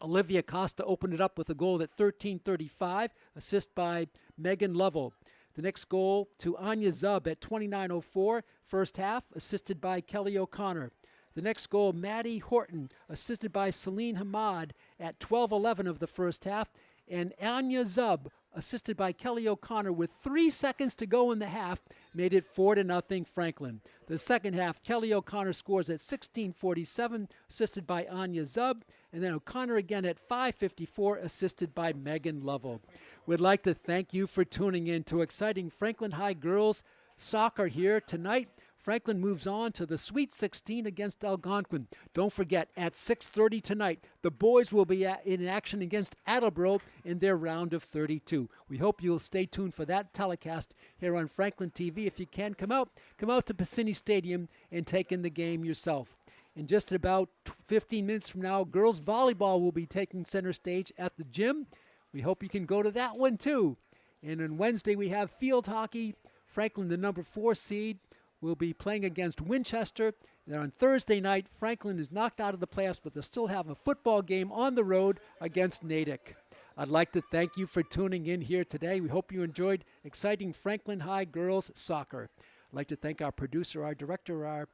Olivia Costa opened it up with a goal at 13:35, assist by Megan Lovell. The next goal to Anya Zub at 29:04, first half, assisted by Kelly O'Connor. The next goal, Maddie Horton, assisted by Celine Hamad at 12:11 of the first half. And Anya Zub, assisted by Kelly O'Connor with 3 seconds to go in the half, made it 4-0 Franklin. The second half, Kelly O'Connor scores at 16:47, assisted by Anya Zub. And then O'Connor again at 5:54, assisted by Megan Lovell. We'd like to thank you for tuning in to exciting Franklin High girls soccer here tonight. Franklin moves on to the Sweet 16 against Algonquin. Don't forget, at 6:30 tonight, the boys will be in action against Attleboro in their round of 32. We hope you'll stay tuned for that telecast here on Franklin TV. If you can, come out to Piscini Stadium and take in the game yourself. In just about 15 minutes from now, girls volleyball will be taking center stage at the gym. We hope you can go to that one too. And on Wednesday, we have field hockey. Franklin, the number 4 seed, will be playing against Winchester. Then on Thursday night, Franklin is knocked out of the playoffs, but they'll still have a football game on the road against Natick. I'd like to thank you for tuning in here today. We hope you enjoyed exciting Franklin High girls soccer. I'd I'd like to thank our producer, our director, our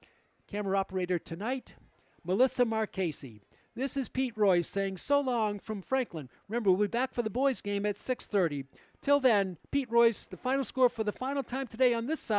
camera operator tonight, Melissa Marchese. This is Pete Royce saying so long from Franklin. Remember, we'll be back for the boys' game at 6:30. Till then, Pete Royce, the final score for the final time today on this side.